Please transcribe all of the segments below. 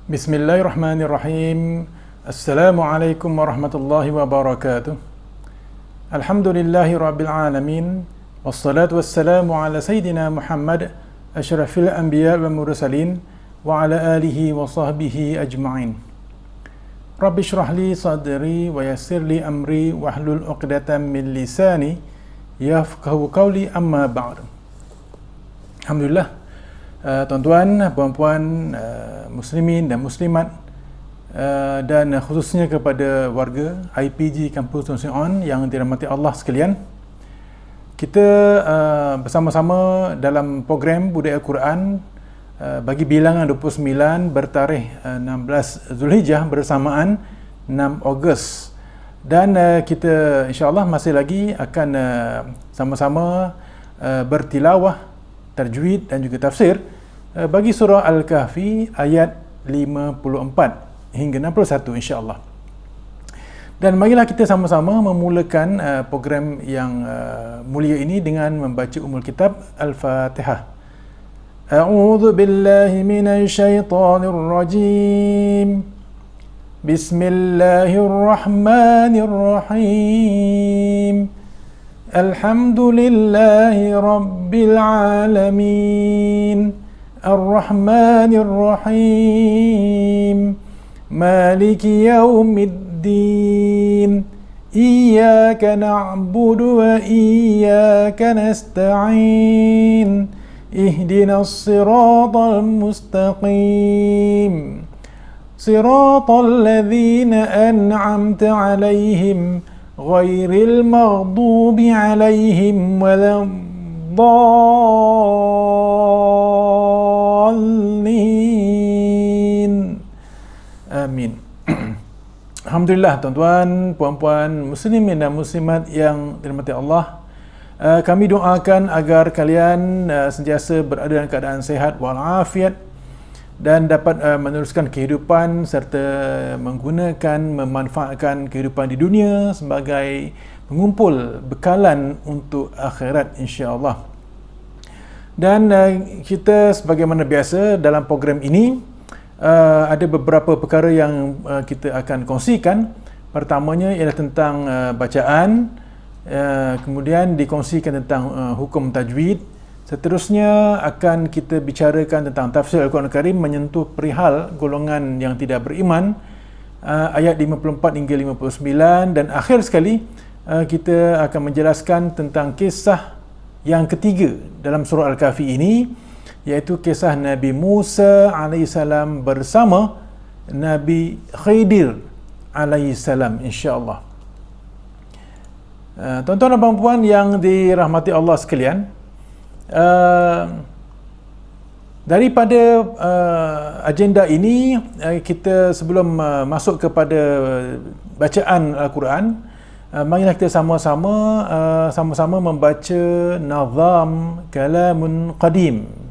Bismillahirrahmanirrahim. Assalamualaikum warahmatullahi wabarakatuh. Alhamdulillahi rabbil alamin. Wassalatu wassalamu ala Sayyidina Muhammad asyrafil anbiya wa mursalin wa ala alihi wa sahbihi ajma'in. Rabbi syrah li sadri wa yassir li amri wahlul uqdatan min lisani yafqahu qawli, amma ba'd. Alhamdulillah, tuan-tuan, puan-puan, muslimin dan muslimat, dan khususnya kepada warga IPG Kampus Tun Sri On yang dirahmati Allah sekalian. Kita bersama-sama dalam program Budaya Al-Quran bagi bilangan 29 bertarikh 16 Zulhijjah bersamaan 6 Ogos. Dan kita insya-Allah masih lagi akan sama-sama bertilawah, tajwid dan juga tafsir bagi surah Al-Kahfi ayat 54 hingga 61 insya-Allah. Dan marilah kita sama-sama memulakan program yang mulia ini dengan membaca Ummul Kitab Al-Fatihah. A'udzu billahi minasy syaithanir rajim. Bismillahirrahmanirrahim. Alhamdulillahi rabbil alamin. Ar-Rahmanir Rahim. Maliki yaumiddin. Iyyaka na'budu wa iyyaka nasta'in. Ihdinas siratal mustaqim. Siratal ladzina an'amta 'alaihim ghairil maghdubi 'alaihim waladdallin. Amin. Alhamdulillah, tuan-tuan, puan-puan, muslimin dan muslimat yang dirahmati Allah. Kami doakan agar kalian sentiasa berada dalam keadaan sehat walafiat dan dapat meneruskan kehidupan serta memanfaatkan kehidupan di dunia sebagai pengumpul bekalan untuk akhirat insya-Allah. Dan kita sebagaimana biasa dalam program ini ada beberapa perkara yang kita akan kongsikan. Pertamanya ialah tentang bacaan, kemudian dikongsikan tentang hukum tajwid. Seterusnya akan kita bicarakan tentang tafsir Al-Quran Al-Karim menyentuh perihal golongan yang tidak beriman, ayat 54 hingga 59, dan akhir sekali kita akan menjelaskan tentang kisah yang ketiga dalam surah Al-Kahfi ini, iaitu kisah Nabi Musa AS bersama Nabi Khidir AS, insya-Allah. Tuan-tuan dan puan-puan yang dirahmati Allah sekalian, daripada agenda ini, kita sebelum masuk kepada bacaan Al-Quran, marilah kita sama-sama membaca Nazam Kalamun Qadim.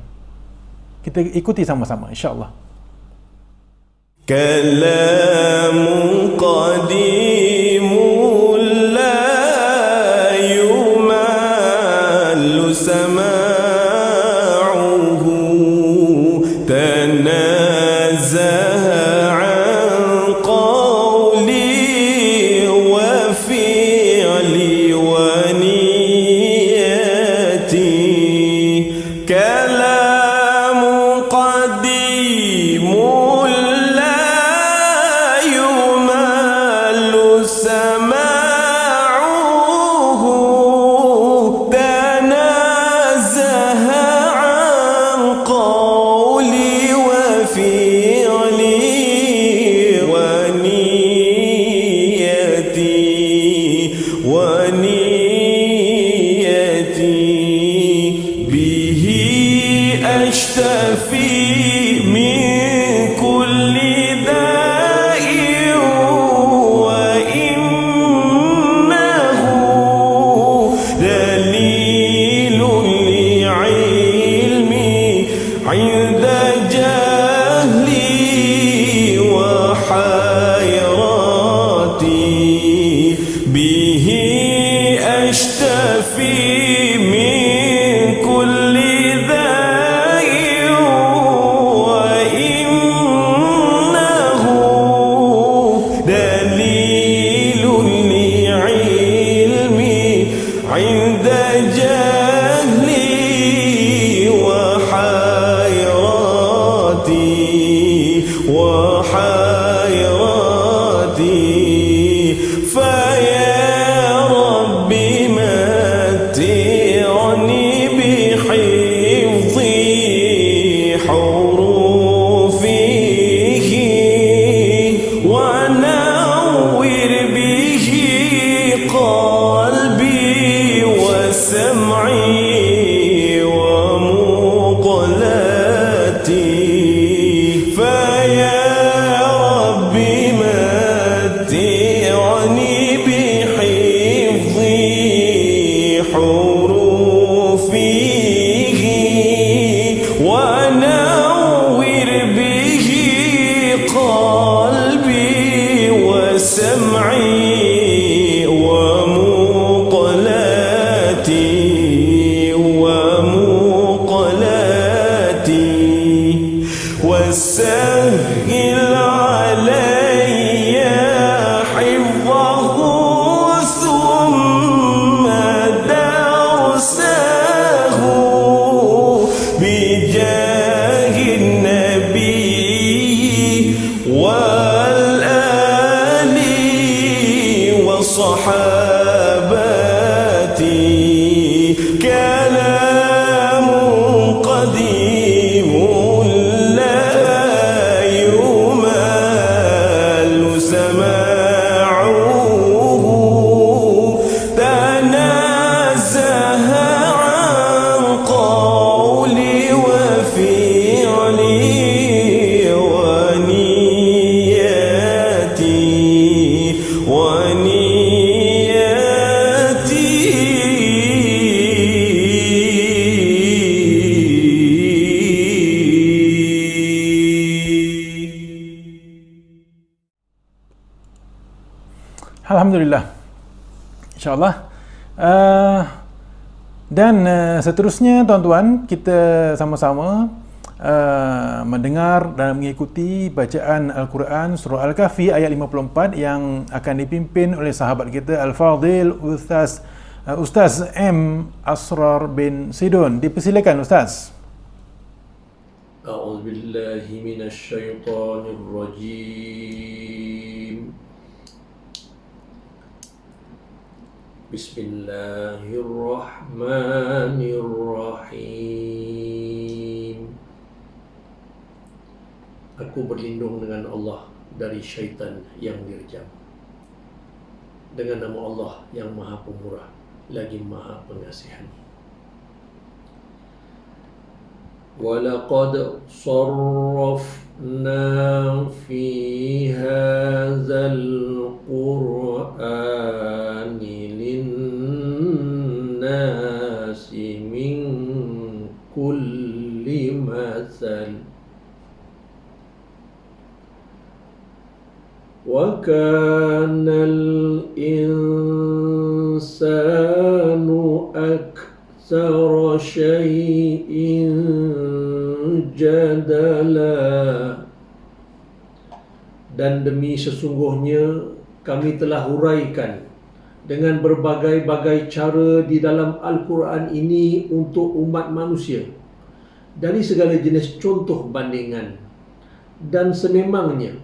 Kita ikuti sama-sama insya-Allah. Kalamun qadimun la yumallu sama'uhu tanazzaha an qawli wa fi'li wa niyati. قولي وفعلي وحيراتي فيا رب متعني بحفظ حروفه ونور به قلبي وسمعي ومقلتي فيا رب متعني بحفظ حروفه ونور به قلبي وسمعي ومقلتي وسهل علي حفظه ثم درسه بجاه النبي والآل وصحابتي كلام قديم لا يمال سماعه تنزه عن قولي وفعلي ونيتي Alhamdulillah, insyaAllah. Dan seterusnya tuan-tuan, kita sama-sama mendengar dan mengikuti bacaan Al-Quran surah Al-Kahfi ayat 54 yang akan dipimpin oleh sahabat kita Al-Fadhil Ustaz M. Asrar bin Sidon. Dipersilakan Ustaz. A'udzubillahi minasyaitonirrajim. Bismillahirrahmanirrahim. Aku berlindung dengan Allah dari syaitan yang dirjam. Dengan nama Allah yang Maha Pemurah lagi Maha Pengasihani. وَلَقَدْ صَرَّفْنَا فِي هَذَا الْقُرْآنِ لِلنَّاسِ مِنْ كُلِّ مَثَلٍ وَكَانَ الْإِنسَانُ أَكْثَرَ شَيْءٍ jadala. Dan demi sesungguhnya kami telah huraikan dengan berbagai-bagai cara di dalam Al-Quran ini untuk umat manusia dari segala jenis contoh bandingan. Dan sememangnya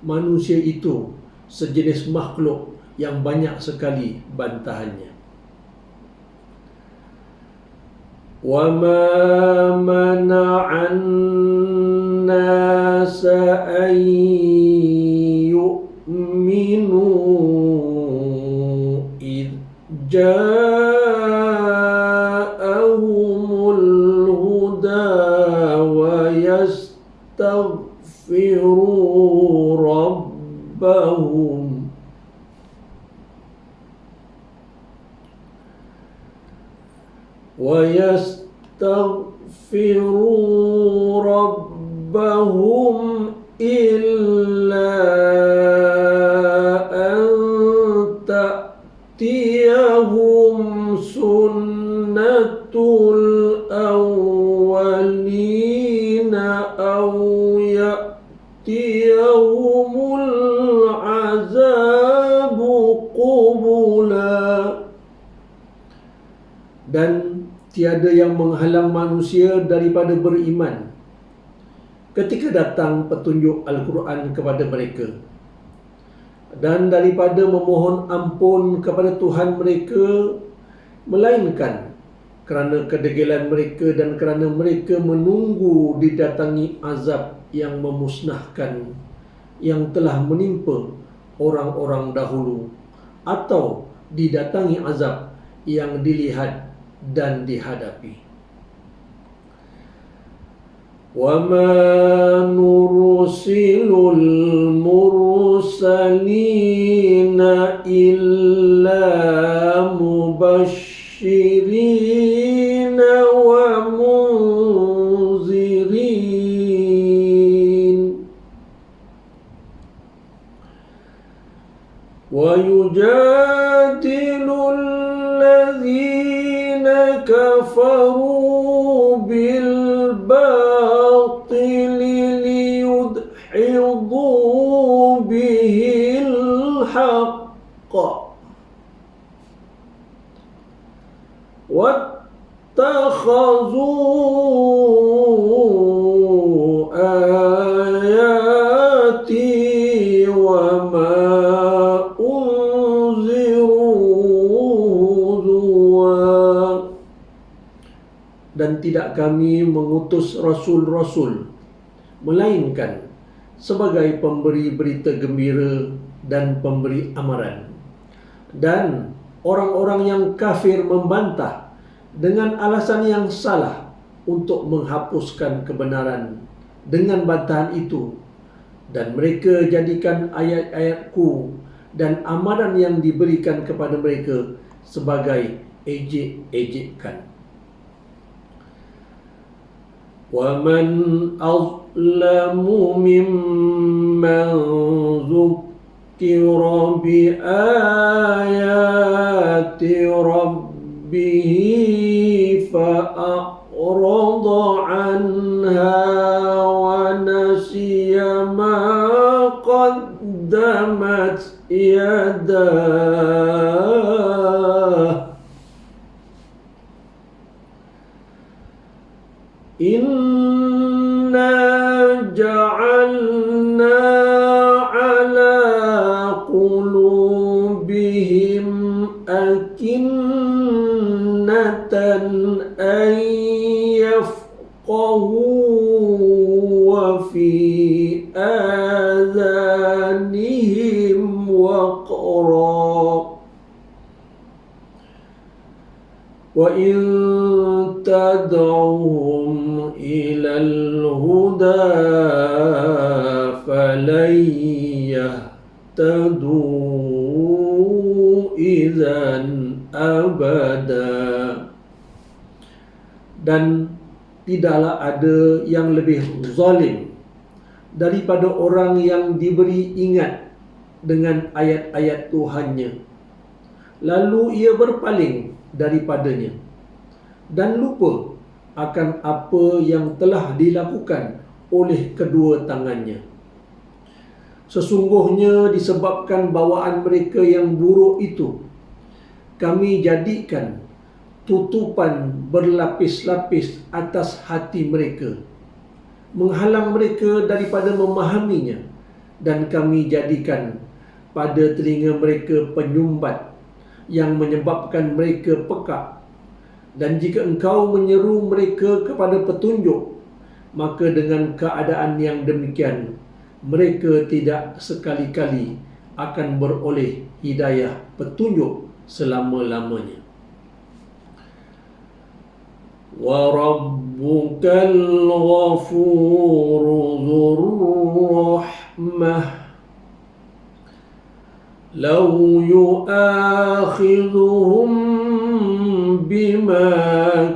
manusia itu sejenis makhluk yang banyak sekali bantahannya. وَمَا مَنَعَ النَّاسَ أَن يُؤْمِنُوا إِذْ جَاءَهُمُ الْهُدَى وَيَسْتَغْفِرُوا رَبَّهُمْ إِلَّا أَن تَأْتِيَهُمْ سُنَّةُ الْأَوَّلِينَ أَوْ يَأْتِيَهُمُ الْعَذَابُ قُبُلًا. Dan tiada yang menghalang manusia daripada beriman ketika datang petunjuk Al-Quran kepada mereka, dan daripada memohon ampun kepada Tuhan mereka, melainkan kerana kedegilan mereka dan kerana mereka menunggu didatangi azab yang memusnahkan yang telah menimpa orang-orang dahulu, atau didatangi azab yang dilihat dan dihadapi. وَمَا نُرْسِلُ الْمُرْسَلِينَ إِلَّا مُبَشِّرِينَ وَمُنذِرِينَ وَيُجَادِلُ الَّذِينَ كَفَرُوا بِالْبَاطِلِ لِيُدْحِضُوا بِهِ الْحَقَّ وَاتَّخَذُوا آيَاتِي وَمَا dan tidak kami mengutus rasul-rasul melainkan sebagai pemberi berita gembira dan pemberi amaran. Dan orang-orang yang kafir membantah dengan alasan yang salah untuk menghapuskan kebenaran dengan bantahan itu, dan mereka jadikan ayat-ayatku dan amaran yang diberikan kepada mereka sebagai ejek-ejekan. وَمَنْ أَظْلَمُ مِمَّنْ ذُكِّرَ بِآيَاتِ رَبِّهِ فَأَعْرَضَ عَنْهَا وَنَسِيَ مَا قَدَّمَتْ يَدَاهُ Inna ja'alna ala qulubihim akinnatan an yafqahu wa fi adhanihim waqra wa in tad'uhum إلى الهدى فلن يهتدوا إذا أبدا. Dan tidaklah ada yang lebih zalim daripada orang yang diberi ingat dengan ayat-ayat Tuhannya, lalu ia berpaling daripadanya dan lupa akan apa yang telah dilakukan oleh kedua tangannya. Sesungguhnya disebabkan bawaan mereka yang buruk itu, kami jadikan tutupan berlapis-lapis atas hati mereka, menghalang mereka daripada memahaminya, dan kami jadikan pada telinga mereka penyumbat yang menyebabkan mereka pekak. Dan jika engkau menyeru mereka kepada petunjuk, maka dengan keadaan yang demikian, mereka tidak sekali-kali akan beroleh hidayah petunjuk selama-lamanya. Wa rabbukal ghafuru dzur rahmah law yu'akhidhuhum بما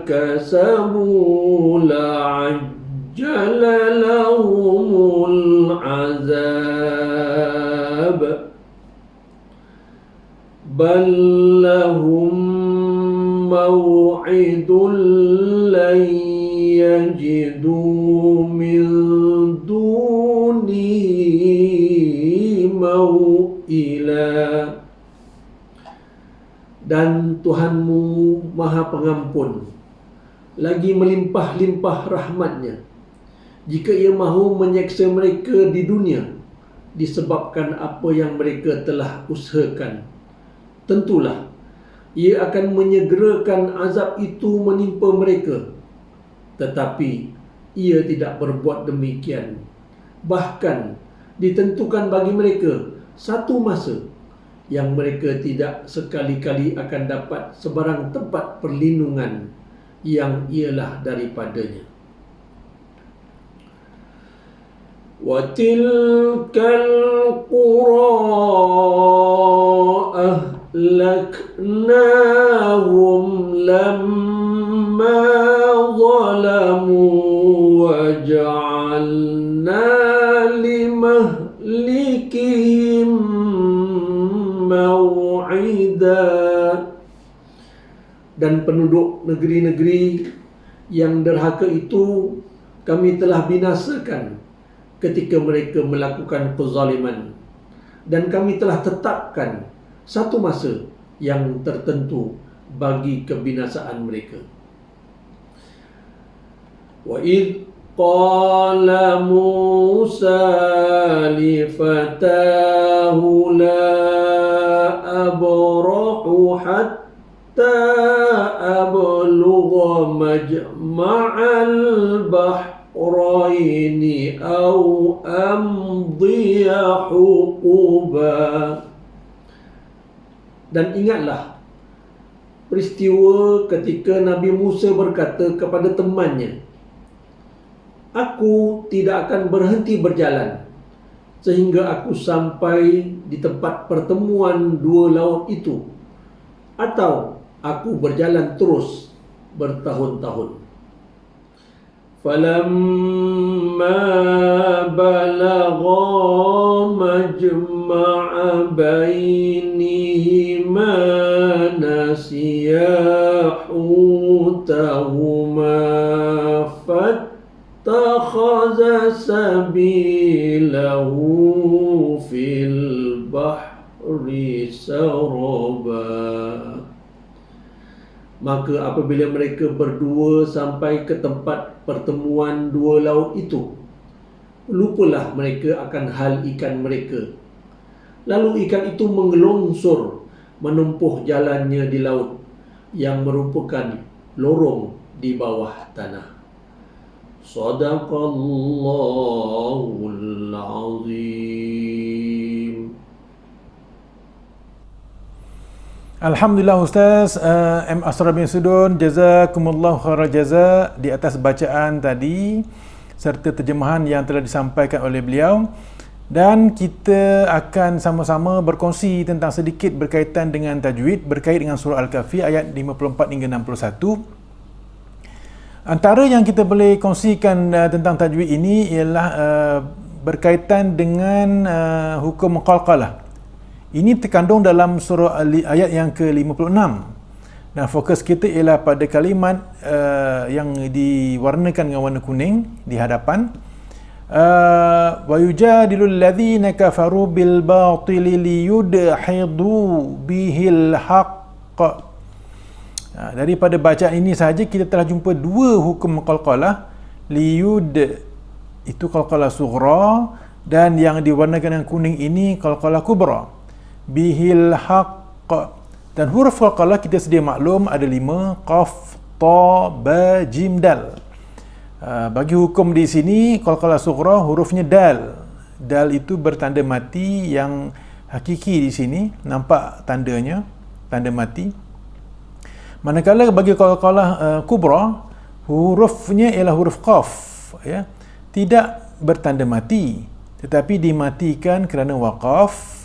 كسبوا لعجل لهم العذاب بل لهم موعد لن يجدوا من دونه موئلا. Dan Tuhanmu Maha Pengampun, lagi melimpah-limpah rahmatnya. jika ia mahu menyeksa mereka di dunia disebabkan apa yang mereka telah usahakan, tentulah ia akan menyegerakan azab itu menimpa mereka. Tetapi ia tidak berbuat demikian. Bahkan ditentukan bagi mereka satu masa yang mereka tidak sekali-kali akan dapat sebarang tempat perlindungan yang ialah daripadanya. وَتِلْكَ الْقُرَىٰ أَهْلَكْنَاهُمْ لَمَّا ظَلَمُوا وَجَعَلْنَا لِمَهْلِكِهِم مَّوْعِدًا. Dan penduduk negeri-negeri yang derhaka itu kami telah binasakan ketika mereka melakukan kezaliman, dan kami telah tetapkan satu masa yang tertentu bagi kebinasaan mereka. Wa id qala Musa li fatahu la abrahu hatta ablugha majma'al bahraini au amdiya huquba. Dan ingatlah peristiwa ketika Nabi Musa berkata kepada temannya, aku tidak akan berhenti berjalan sehingga aku sampai di tempat pertemuan dua laut itu, atau aku berjalan terus bertahun-tahun. Falamma balagha majma'a bainihima nasiya hutahuma fattakhadha sabilahu fil bahri saraba. Maka apabila mereka berdua sampai ke tempat pertemuan dua laut itu, lupalah mereka akan hal ikan mereka. Lalu ikan itu mengelongsor menempuh jalannya di laut yang merupakan lorong di bawah tanah. Sadaqallahul azim. Alhamdulillah Ustaz M. Asrar bin Sudun, jazakumullahu khairal jaza di atas bacaan tadi serta terjemahan yang telah disampaikan oleh beliau. Dan kita akan sama-sama berkongsi tentang sedikit berkaitan dengan tajwid berkait dengan surah Al-Kahfi ayat 54 hingga 61. Antara yang kita boleh kongsikan tentang tajwid ini ialah berkaitan dengan hukum qalqalah. Ini terkandung dalam surah ayat yang ke-56. Dan fokus kita ialah pada kalimat yang diwarnakan dengan warna kuning di hadapan. Wa yujadilul ladzina kafaru bil batili liyudhidu bihil haqq. Daripada bacaan ini sahaja kita telah jumpa dua hukum qalqalah. Liyud itu qalqalah sughra, dan yang diwarnakan dengan kuning ini qalqalah kubra. Bihil haqq, dan huruf qalqalah kita sedia maklum ada 5: qaf, ta, ba, jim, dal. Bagi hukum di sini qalqalah sughra hurufnya dal. Dal itu bertanda mati yang hakiki di sini, nampak tandanya, tanda mati. Manakala bagi qalqalah kubra hurufnya ialah huruf qaf, ya, tidak bertanda mati tetapi dimatikan kerana waqaf.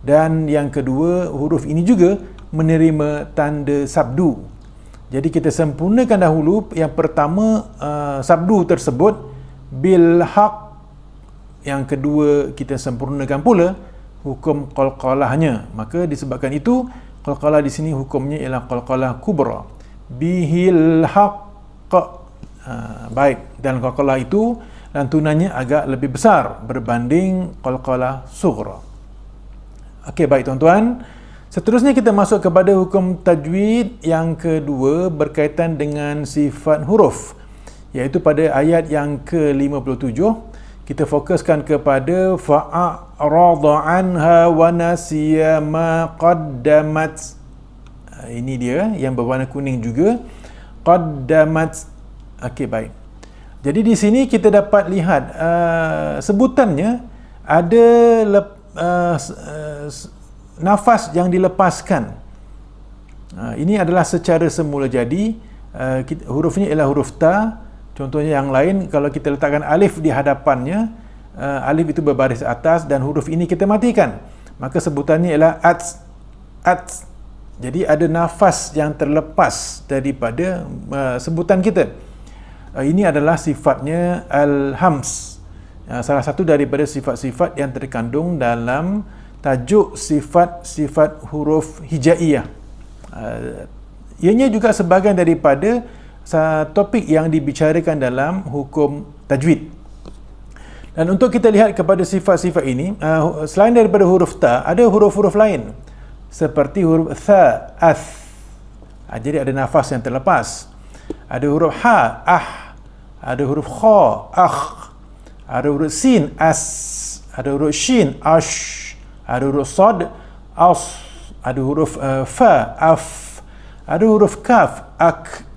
Dan yang kedua, huruf ini juga menerima tanda sabdu. Jadi kita sempurnakan dahulu yang pertama sabdu tersebut bil haq. Yang kedua kita sempurnakan pula hukum qalqalahnya. Maka disebabkan itu qalqalah di sini hukumnya ialah qalqalah kubra. Bihil haqq. Baik, dan qalqalah itu lantunannya agak lebih besar berbanding qalqalah sughra. Okey, baik tuan-tuan. Seterusnya kita masuk kepada hukum tajwid yang kedua berkaitan dengan sifat huruf. iaitu pada ayat yang ke-57. Kita fokuskan kepada fa'arada anha wa nasiya ma qaddamat. Ini dia yang berwarna kuning juga, qaddamat. Okey, baik. Jadi di sini kita dapat lihat sebutannya ada nafas yang dilepaskan. Ini adalah secara semula jadi. Hurufnya ialah huruf ta. Contohnya yang lain, kalau kita letakkan alif di hadapannya, alif itu berbaris atas dan huruf ini kita matikan, maka sebutannya ialah ats. Jadi ada nafas yang terlepas daripada sebutan kita. Ini adalah sifatnya al-hams, salah satu daripada sifat-sifat yang terkandung dalam tajuk sifat-sifat huruf hijaiyah. Ianya juga sebahagian daripada topik yang dibicarakan dalam hukum tajwid. Dan untuk kita lihat kepada sifat-sifat ini, selain daripada huruf ta, ada huruf-huruf lain seperti huruf tha, ath. Jadi ada nafas yang terlepas. Ada huruf ha, ada huruf kha, akh, ada huruf sin, as, ada huruf shin, ash, ada huruf sad, as, ada huruf fa, af, ada huruf kaf, ak,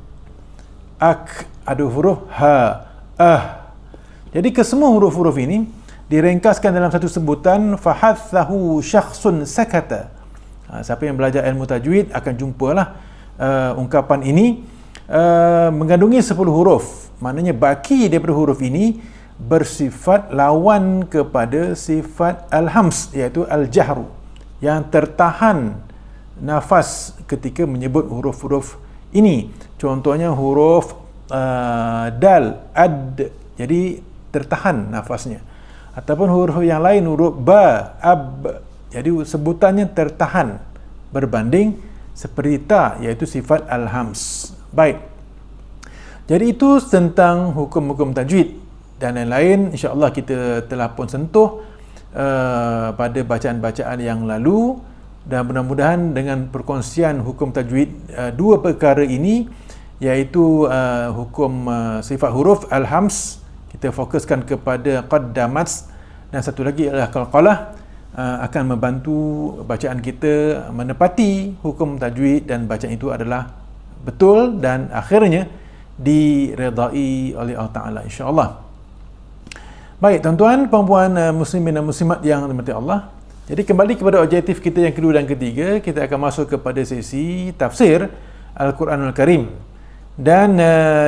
ada huruf ha, Jadi kesemua huruf-huruf ini diringkaskan dalam satu sebutan fahathahu syakhsun sakata. Siapa yang belajar ilmu tajwid akan jumpalah ungkapan ini mengandungi 10 huruf. Maknanya baki daripada huruf ini bersifat lawan kepada sifat al-hams, iaitu al-jahru, yang tertahan nafas ketika menyebut huruf-huruf ini. Contohnya huruf dal, ad, jadi tertahan nafasnya. Ataupun huruf yang lain, huruf ba, ab, jadi sebutannya tertahan berbanding seperti ta, iaitu sifat al-hams. Baik. Jadi itu tentang hukum-hukum tajwid, dan lain-lain insya-Allah kita telah pun sentuh pada bacaan-bacaan yang lalu, dan mudah-mudahan dengan perkongsian hukum tajwid dua perkara ini, iaitu hukum sifat huruf al-hams, kita fokuskan kepada qaddamat, dan satu lagi adalah qalqalah, akan membantu bacaan kita menepati hukum tajwid dan bacaan itu adalah betul dan akhirnya diredai oleh Allah Ta'ala, insya-Allah. Baik, tuan-tuan, puan-puan muslimin dan muslimat yang dirahmati Allah. Jadi kembali kepada objektif kita yang kedua dan ketiga, kita akan masuk kepada sesi tafsir Al-Quranul Karim. Dan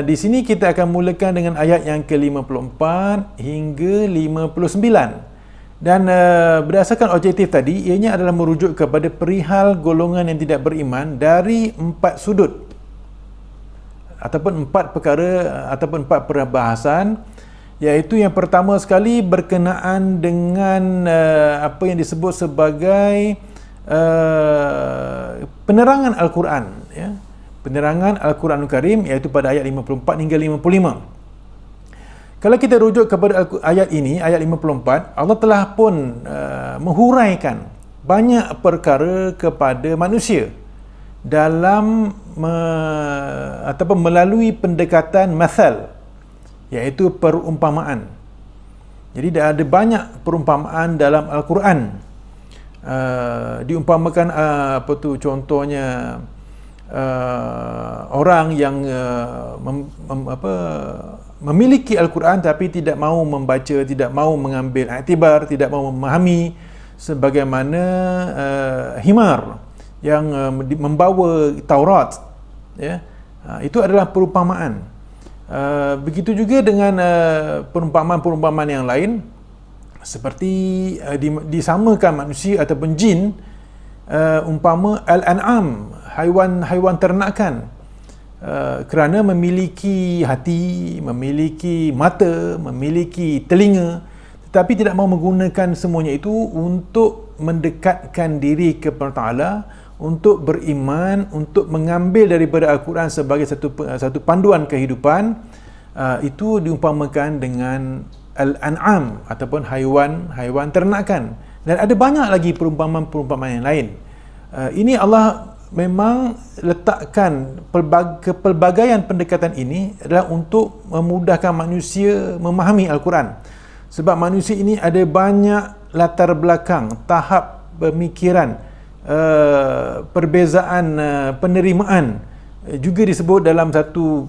di sini kita akan mulakan dengan ayat yang ke-54 hingga 59. Dan berdasarkan objektif tadi, ianya adalah merujuk kepada perihal golongan yang tidak beriman dari 4 sudut, ataupun 4 perkara, ataupun 4 perbahasan. Iaitu yang pertama sekali berkenaan dengan apa yang disebut sebagai penerangan Al-Quran, ya. Penerangan Al-Quranul Karim, iaitu pada ayat 54 hingga 55. Kalau kita rujuk kepada ayat ini, ayat 54, Allah telah pun menghuraikan banyak perkara kepada manusia dalam ataupun melalui pendekatan mathal, iaitu perumpamaan. Jadi ada banyak perumpamaan dalam Al-Quran. Diumpamakan contohnya orang yang memiliki Al-Quran tapi tidak mahu membaca, tidak mahu mengambil iktibar, tidak mahu memahami, sebagaimana himar yang membawa Taurat, ya. Itu adalah perumpamaan. Begitu juga dengan perumpamaan-perumpamaan yang lain, seperti disamakan manusia ataupun jin, umpama al-an'am, haiwan ternakan, kerana memiliki hati, memiliki mata, memiliki telinga, tetapi tidak mahu menggunakan semuanya itu untuk mendekatkan diri kepada Ta'ala, untuk beriman, untuk mengambil daripada Al-Quran sebagai satu panduan kehidupan. Itu diumpamakan dengan al-an'am ataupun haiwan ternakan. Dan ada banyak lagi perumpamaan-perumpamaan yang lain. Ini Allah memang letakkan kepelbagaian pendekatan ini adalah untuk memudahkan manusia memahami Al-Quran. Sebab manusia ini ada banyak latar belakang, tahap pemikiran, perbezaan penerimaan, juga disebut dalam satu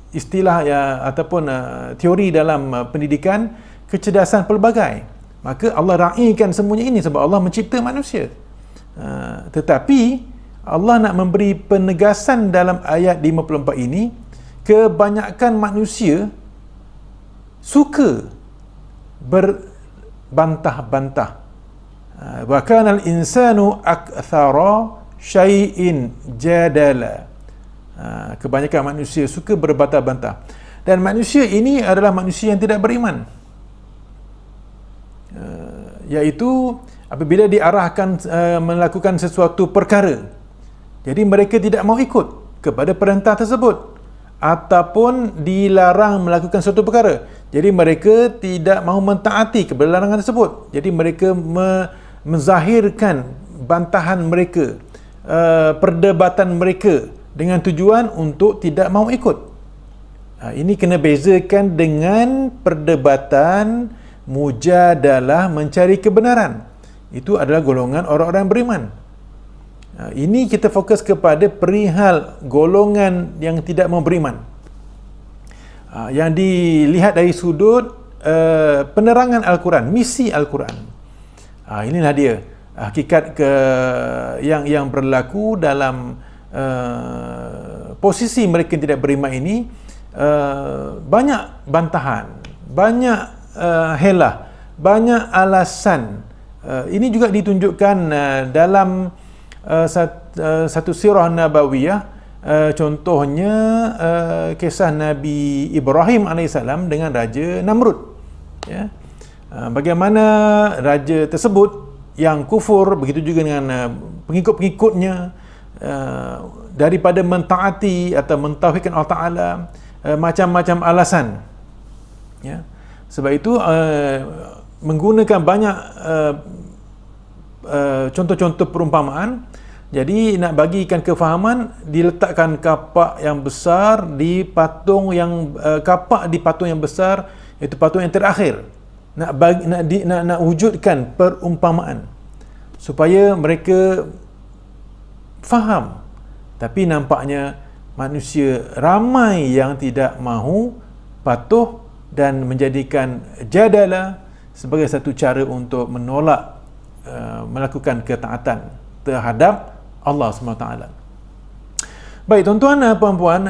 istilah ataupun teori dalam pendidikan, kecerdasan pelbagai. Maka Allah raikan semuanya ini sebab Allah mencipta manusia. Tetapi Allah nak memberi penegasan dalam ayat 54 ini, kebanyakan manusia suka berbantah-bantah. Wa kana al-insanu akthara syai'in jadala. Kebanyakan manusia suka berbantah-bantah. Dan manusia ini adalah manusia yang tidak beriman. Iaitu apabila diarahkan melakukan sesuatu perkara, jadi mereka tidak mau ikut kepada perintah tersebut, ataupun dilarang melakukan suatu perkara, jadi mereka tidak mahu mentaati kepada larangan tersebut. Jadi mereka menzahirkan bantahan mereka, perdebatan mereka dengan tujuan untuk tidak mahu ikut. Ini kena bezakan dengan perdebatan mujadalah, mencari kebenaran. Itu adalah golongan orang-orang beriman. Ini kita fokus kepada perihal golongan yang tidak mau beriman. Yang dilihat dari sudut penerangan Al-Quran, misi Al-Quran. Inilah dia hakikat yang berlaku dalam posisi mereka yang tidak beriman ini. Banyak bantahan, banyak helah, banyak alasan. Ini juga ditunjukkan dalam satu sirah nabawiyah. Contohnya kisah Nabi Ibrahim AS dengan Raja Namrud. Ya. Bagaimana raja tersebut yang kufur, begitu juga dengan pengikut-pengikutnya, daripada mentaati atau mentauhidkan Allah Ta'ala, macam-macam alasan. Ya. Sebab itu menggunakan banyak contoh-contoh perumpamaan. Jadi nak bagikan kefahaman, diletakkan kapak yang besar di patung yang kapak di patung yang besar, iaitu patung yang terakhir. Nak wujudkan perumpamaan supaya mereka faham. Tapi nampaknya manusia ramai yang tidak mahu patuh dan menjadikan jadalah sebagai satu cara untuk menolak melakukan ketaatan terhadap Allah SWT. Baik, tuan-tuan dan puan-puan,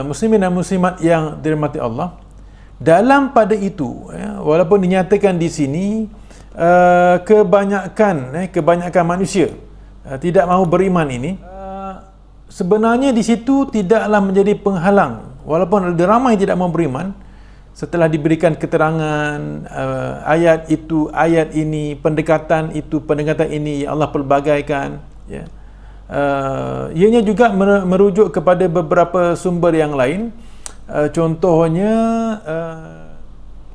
muslimin dan muslimat yang dirahmati Allah, dalam pada itu, walaupun dinyatakan di sini kebanyakan manusia tidak mahu beriman ini, sebenarnya di situ tidaklah menjadi penghalang. Walaupun ada ramai tidak mahu beriman, setelah diberikan keterangan ayat itu, ayat ini, pendekatan itu, pendekatan ini, Allah pelbagaikan, ya. Ianya juga merujuk kepada beberapa sumber yang lain. Contohnya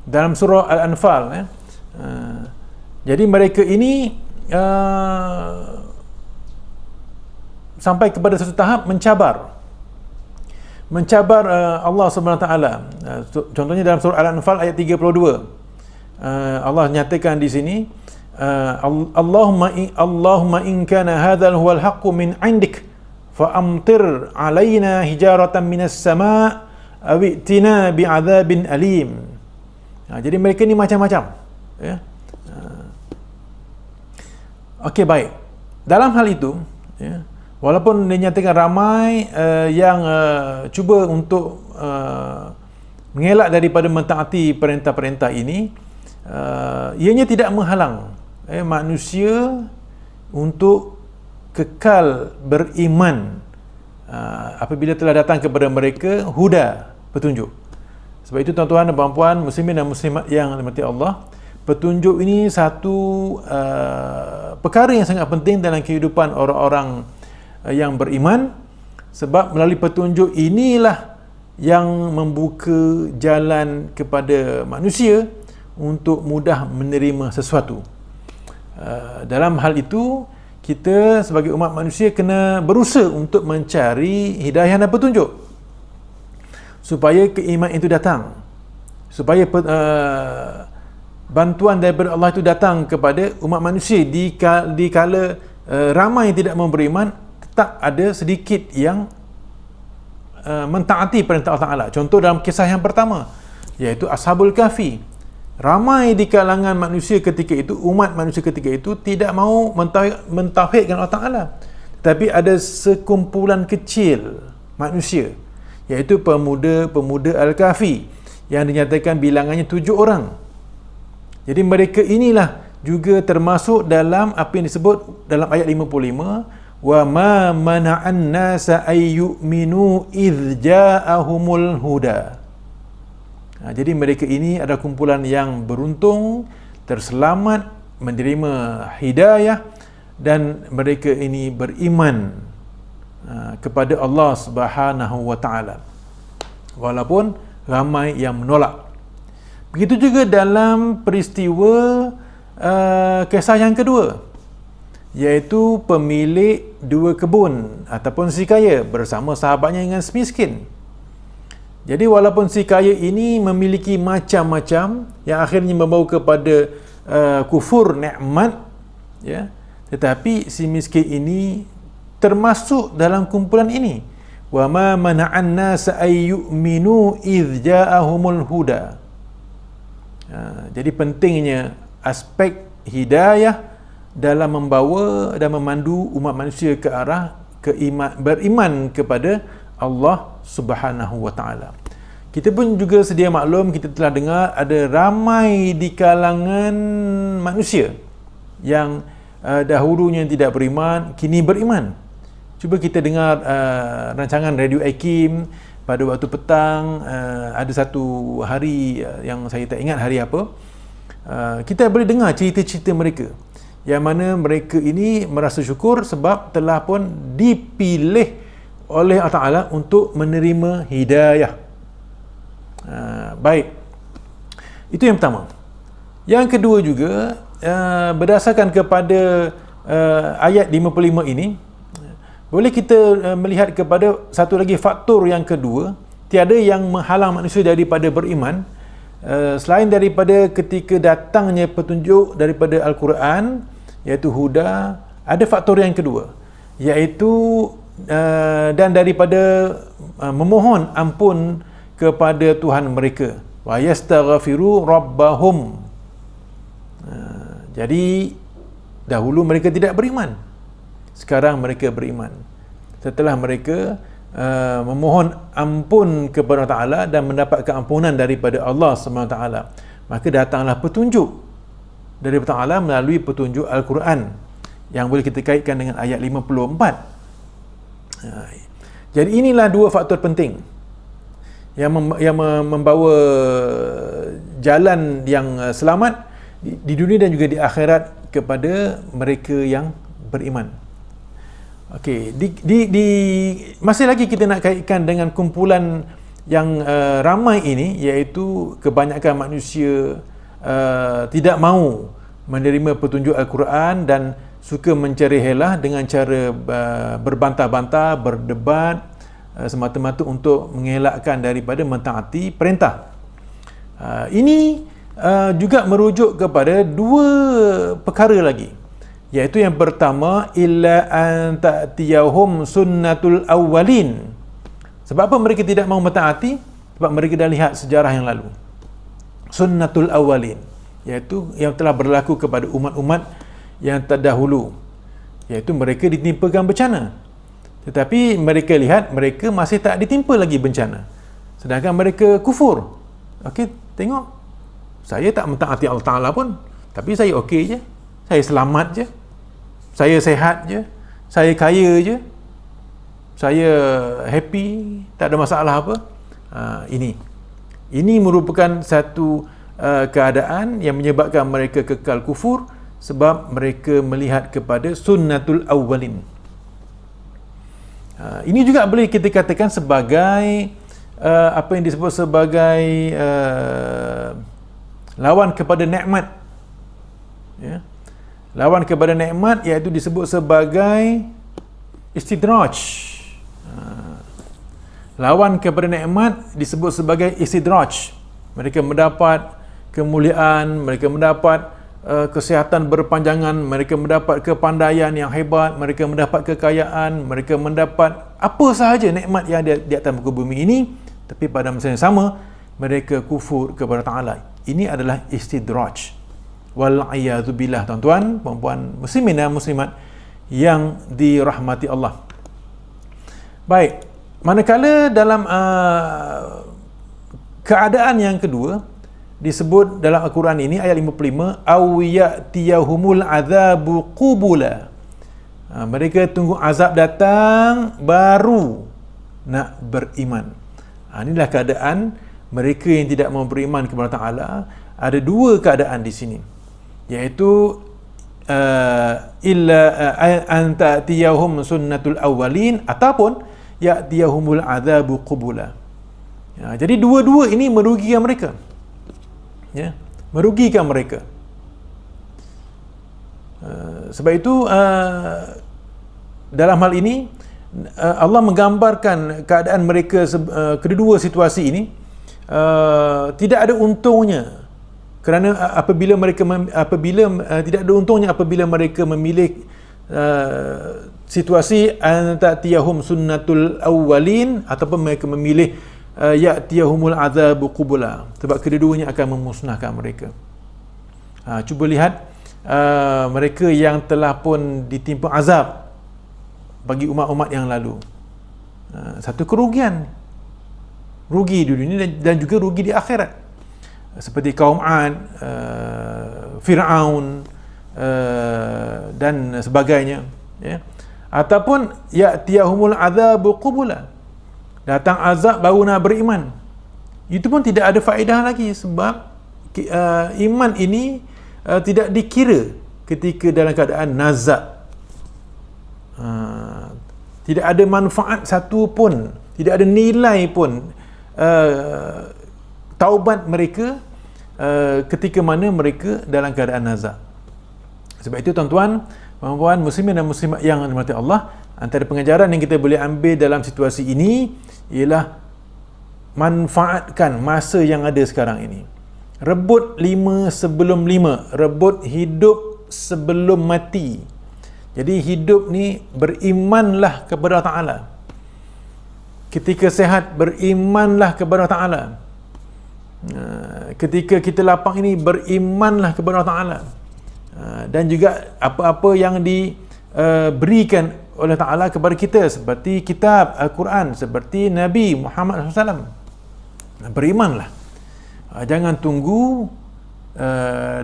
dalam surah Al-Anfal, ya. Jadi mereka ini sampai kepada satu tahap mencabar Allah SWT. Contohnya dalam surah Al-Anfal ayat 32, Allah nyatakan di sini, Allahumma in kana hadzal huwal haqqu min 'indik fa amtir 'alaina hijaratan minas sama' aw i'tina bi'adzabin alim. Jadi mereka ni macam-macam, ya. Okey, baik. Dalam hal itu, ya, walaupun dinyatakan ramai yang cuba untuk mengelak daripada mentaati perintah-perintah ini, ianya tidak menghalang manusia untuk kekal beriman apabila telah datang kepada mereka huda, petunjuk. Sebab itu tuan-tuan dan puan-puan, muslimin dan muslimat yang dirahmati Allah, petunjuk ini satu perkara yang sangat penting dalam kehidupan orang-orang yang beriman, sebab melalui petunjuk inilah yang membuka jalan kepada manusia untuk mudah menerima sesuatu. Dalam hal itu, kita sebagai umat manusia kena berusaha untuk mencari hidayah dan petunjuk supaya keimanan itu datang, supaya bantuan daripada Allah itu datang kepada umat manusia di kala ramai yang tidak mau beriman, tetap ada sedikit yang mentaati perintah Allah Ta'ala. Contoh dalam kisah yang pertama, iaitu Ashabul Kahfi. Ramai di kalangan manusia ketika itu, umat manusia ketika itu tidak mau mentauhidkan Allah Ta'ala, tapi ada sekumpulan kecil manusia, iaitu pemuda-pemuda Al-Kahfi yang dinyatakan bilangannya 7 orang. Jadi mereka inilah juga termasuk dalam apa yang disebut dalam ayat 55, wa ma mana'an nasa ay yu'minu idh ja'ahumul huda. Jadi mereka ini adalah kumpulan yang beruntung, terselamat, menerima hidayah, dan mereka ini beriman kepada Allah Subhanahu wa Ta'ala, walaupun ramai yang menolak. Begitu juga dalam peristiwa kisah yang kedua, iaitu pemilik 2 kebun ataupun si kaya bersama sahabatnya dengan si miskin. Jadi walaupun si kaya ini memiliki macam-macam yang akhirnya membawa kepada kufur nikmat, ya, tetapi si miskin ini termasuk dalam kumpulan ini. Wa ma mana'an nasa ay yu'minu idh ja'ahumul huda. Jadi pentingnya aspek hidayah dalam membawa dan memandu umat manusia ke arah beriman kepada Allah Subhanahu wa Ta'ala. Kita pun juga sedia maklum, kita telah dengar ada ramai di kalangan manusia yang dahulunya tidak beriman, kini beriman. Cuba kita dengar rancangan Radio Akim pada waktu petang, ada satu hari yang saya tak ingat hari apa, kita boleh dengar cerita-cerita mereka, yang mana mereka ini merasa syukur sebab telah pun dipilih oleh Allah Ta'ala untuk menerima hidayah. Baik, itu yang pertama. Yang kedua juga, berdasarkan kepada ayat 55 ini, boleh kita melihat kepada satu lagi faktor yang kedua. Tiada yang menghalang manusia daripada beriman selain daripada ketika datangnya petunjuk daripada Al-Quran, iaitu huda. Ada faktor yang kedua, iaitu dan daripada memohon ampun kepada Tuhan mereka, wa yastaghfiru rabbahum. Jadi dahulu mereka tidak beriman, sekarang mereka beriman. Setelah mereka memohon ampun kepada Allah Ta'ala dan mendapat keampunan daripada Allah SWT, maka datanglah petunjuk daripada Allah melalui petunjuk Al-Quran, yang boleh kita kaitkan dengan ayat 54. Jadi inilah 2 faktor penting yang membawa jalan yang selamat di dunia dan juga di akhirat kepada mereka yang beriman. Okey, masih lagi kita nak kaitkan dengan kumpulan yang ramai ini, iaitu kebanyakan manusia tidak mahu menerima petunjuk Al-Quran dan suka mencari helah dengan cara berbantah-bantah, berdebat, semata-mata untuk mengelakkan daripada mentaati perintah. Ini juga merujuk kepada 2 perkara lagi, iaitu yang pertama, illa an ta'tiyahum sunnatul awwalin. Sebab apa mereka tidak mahu mentaati? Sebab mereka dah lihat sejarah yang lalu. Sunnatul awwalin, iaitu yang telah berlaku kepada umat-umat yang terdahulu, iaitu mereka ditimpakan bencana, tetapi mereka lihat mereka masih tak ditimpa lagi bencana, sedangkan mereka kufur. Okey, tengok, saya tak mentaati Allah Ta'ala pun, tapi saya okey je, saya selamat je, saya sehat je, saya kaya je, saya happy, tak ada masalah apa. Ini merupakan satu keadaan yang menyebabkan mereka kekal kufur, sebab mereka melihat kepada sunnatul awwalin. Ini juga boleh kita katakan sebagai apa yang disebut sebagai lawan kepada nikmat, ya. Lawan kepada nikmat iaitu disebut sebagai istidraj. Lawan kepada nikmat disebut sebagai istidraj. Mereka mendapat kemuliaan, mereka mendapat kesihatan berpanjangan, mereka mendapat kepandaian yang hebat, mereka mendapat kekayaan, mereka mendapat apa sahaja nikmat yang ada di atas muka bumi ini, tapi pada masa yang sama mereka kufur kepada Ta'ala. Ini adalah istidraj. Wal'iyadzubillah, tuan-tuan, puan-puan muslimin dan muslimat yang dirahmati Allah. Baik, manakala dalam keadaan yang kedua disebut dalam Al-Quran ini ayat 55, aw ya'tiyahumul azabu qubula. Mereka tunggu azab datang baru nak beriman. Inilah keadaan mereka yang tidak mau beriman kepada Ta'ala. Ada dua keadaan di sini, iaitu illa an ta'tiyahum sunnatul awwalin ataupun ya'tiyahumul azabu qubula. Jadi dua-dua ini merugikan mereka. Merugikan mereka. Sebab itu dalam hal ini Allah menggambarkan keadaan mereka, kedua situasi ini tidak ada untungnya, kerana apabila tidak ada untungnya apabila mereka memilih situasi antatiyahum sunnatul awwalin ataupun mereka memilih ya'tiyahumul azabu qubula, sebab kedua-duanya akan memusnahkan mereka. Cuba lihat mereka yang telah pun ditimpa azab bagi umat-umat yang lalu. Satu kerugian, rugi di dunia dan juga rugi di akhirat, seperti kaum Ad, Fir'aun dan sebagainya, ya. Ataupun ya'tiyahumul azabu qubula, datang azab baru nak beriman. Itu pun tidak ada faedah lagi, sebab iman ini tidak dikira ketika dalam keadaan nazak. Tidak ada manfaat satu pun, tidak ada nilai pun taubat mereka ketika mana mereka dalam keadaan nazak. Sebab itu tuan-tuan, puan-puan muslimin dan muslimat yang dirahmati Allah, antara pengajaran yang kita boleh ambil dalam situasi ini ialah manfaatkan masa yang ada sekarang ini. Rebut 5 sebelum 5, rebut hidup sebelum mati. Jadi hidup ni berimanlah kepada Ta'ala. Ketika sehat, berimanlah kepada Ta'ala. Ketika kita lapang ini, berimanlah kepada Ta'ala. Dan juga apa-apa yang diberikan oleh Ta'ala kepada kita, seperti kitab Al-Quran, seperti Nabi Muhammad SAW. Berimanlah. Jangan tunggu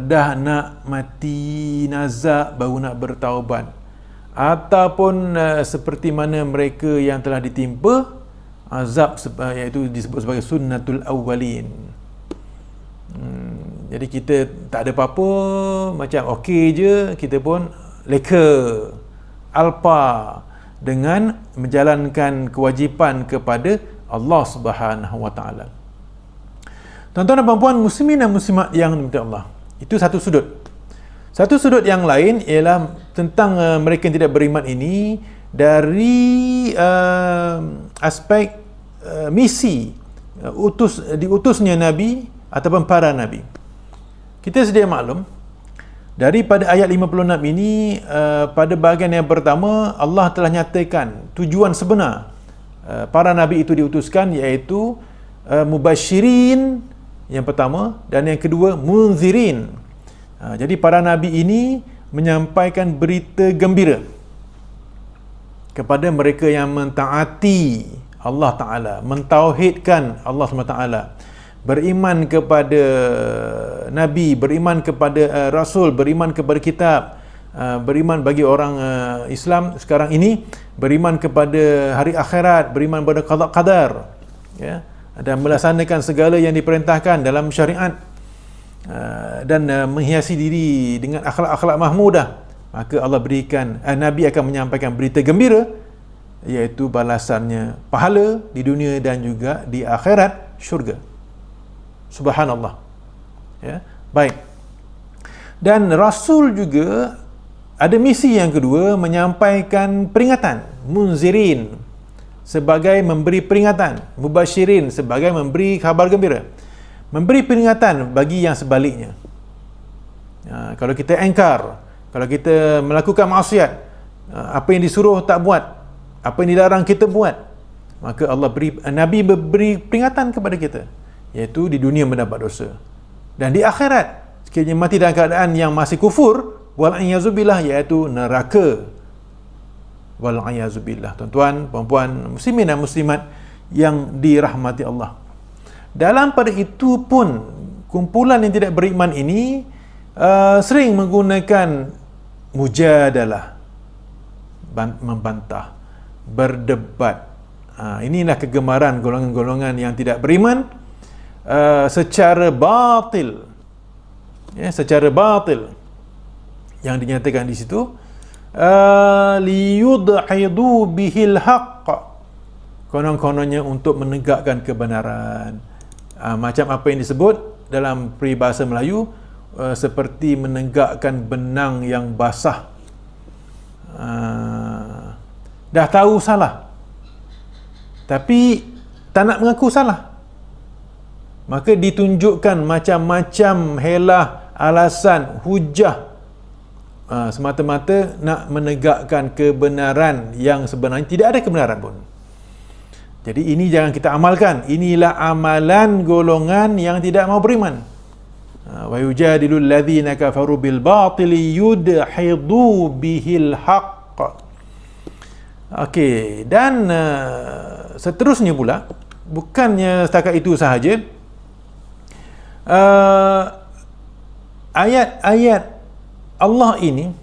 dah nak mati nazak baru nak bertaubat, ataupun seperti mana mereka yang telah ditimpa azab, iaitu disebut sebagai sunnatul awwalin. Jadi kita tak ada apa-apa, macam okey je, kita pun leka alpa dengan menjalankan kewajipan kepada Allah Subhanahu wa taala. Tuan-tuan dan puan-puan muslimin dan muslimat yang dirahmati Allah, itu satu sudut. Satu sudut yang lain ialah tentang mereka yang tidak beriman ini dari aspek misi diutusnya Nabi ataupun para Nabi. Kita sedia maklum daripada ayat 56 ini, pada bahagian yang pertama Allah telah nyatakan tujuan sebenar para Nabi itu diutuskan, iaitu mubasyirin yang pertama, dan yang kedua munzirin. Jadi para Nabi ini menyampaikan berita gembira kepada mereka yang mentaati Allah Ta'ala, mentauhidkan Allah SWT, beriman kepada Nabi, beriman kepada Rasul, beriman kepada kitab, beriman bagi orang Islam sekarang ini, beriman kepada hari akhirat, beriman kepada qada qadar, ya, dan melaksanakan segala yang diperintahkan dalam syariat, dan menghiasi diri dengan akhlak-akhlak mahmudah. Maka Allah berikan, Nabi akan menyampaikan berita gembira, iaitu balasannya pahala di dunia dan juga di akhirat, syurga. Subhanallah. Ya, baik. Dan Rasul juga ada misi yang kedua, menyampaikan peringatan, munzirin sebagai memberi peringatan, mubasyirin sebagai memberi khabar gembira, memberi peringatan bagi yang sebaliknya. Kalau kita engkar, kalau kita melakukan maksiat, apa yang disuruh tak buat, apa yang dilarang kita buat, maka Nabi beri peringatan kepada kita, iaitu di dunia mendapat dosa, dan di akhirat sekiranya mati dalam keadaan yang masih kufur, wal-iyazubillah, iaitu neraka. Wal-iyazubillah. Tuan-tuan, puan-puan, muslimin dan muslimat yang dirahmati Allah. Dalam pada itu pun, kumpulan yang tidak beriman ini sering menggunakan mujadalah, membantah, berdebat. Inilah kegemaran golongan-golongan yang tidak beriman secara batil. Secara batil yang dinyatakan di situ, liyudhidu bihil haqq, konon-kononnya untuk menegakkan kebenaran. Macam apa yang disebut dalam peribahasa Melayu, seperti menegakkan benang yang basah. Dah tahu salah tapi tak nak mengaku salah, maka ditunjukkan macam-macam helah, alasan, hujah, semata-mata nak menegakkan kebenaran yang sebenarnya tidak ada kebenaran pun. Jadi ini jangan kita amalkan. Inilah amalan golongan yang tidak mau beriman. Wa yujadilul ladzina kafaru bil batili yudhidu bihil haqq. Okey, dan seterusnya pula, bukannya setakat itu sahaja, ayat-ayat Allah ini,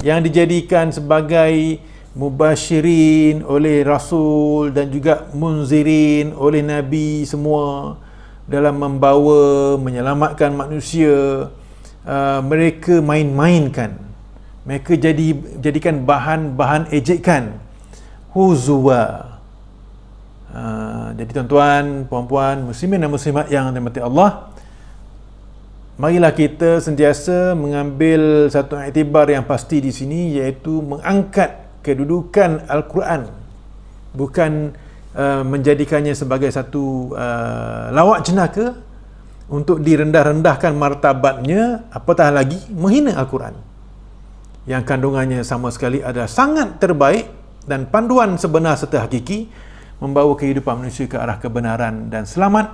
yang dijadikan sebagai mubasyirin oleh Rasul dan juga munzirin oleh Nabi semua dalam membawa menyelamatkan manusia, mereka main-mainkan, mereka jadikan bahan-bahan ejekan, huzwa. Jadi tuan-tuan, puan-puan, muslimin dan muslimat yang dirahmati Allah, marilah kita sentiasa mengambil satu iktibar yang pasti di sini, iaitu mengangkat kedudukan Al-Quran, bukan menjadikannya sebagai satu lawak jenaka untuk direndah-rendahkan martabatnya, apatah lagi menghina Al-Quran yang kandungannya sama sekali adalah sangat terbaik dan panduan sebenar serta hakiki, membawa kehidupan manusia ke arah kebenaran dan selamat,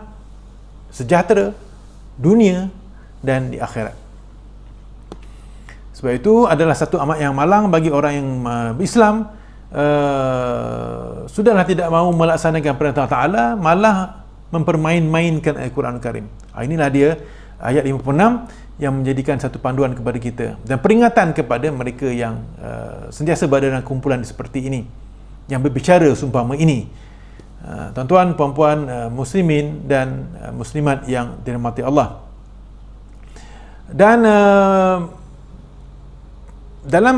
sejahtera dunia dan di akhirat. Sebab itu adalah satu amat yang malang bagi orang yang Islam, sudahlah tidak mahu melaksanakan perintah Ta'ala, malah mempermain-mainkan Al-Quran Karim. Inilah dia ayat 56 yang menjadikan satu panduan kepada kita dan peringatan kepada mereka yang sentiasa berada dalam kumpulan seperti ini, yang berbicara seumpama ini. Tuan-tuan, puan-puan, muslimin dan muslimat yang dirahmati Allah. Dan dalam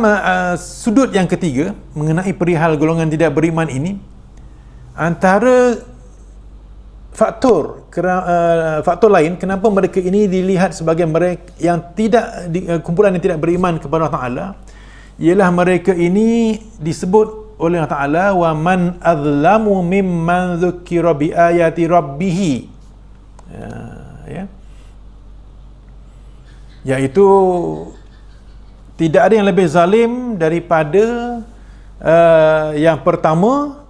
sudut yang ketiga mengenai perihal golongan tidak beriman ini, antara faktor lain kenapa mereka ini dilihat sebagai mereka yang tidak kumpulan yang tidak beriman kepada Allah Ta'ala, ialah mereka ini disebut oleh Allah Ta'ala, wa man azlamu mimman dzukira bi ayati rabbih, iaitu tidak ada yang lebih zalim daripada yang pertama,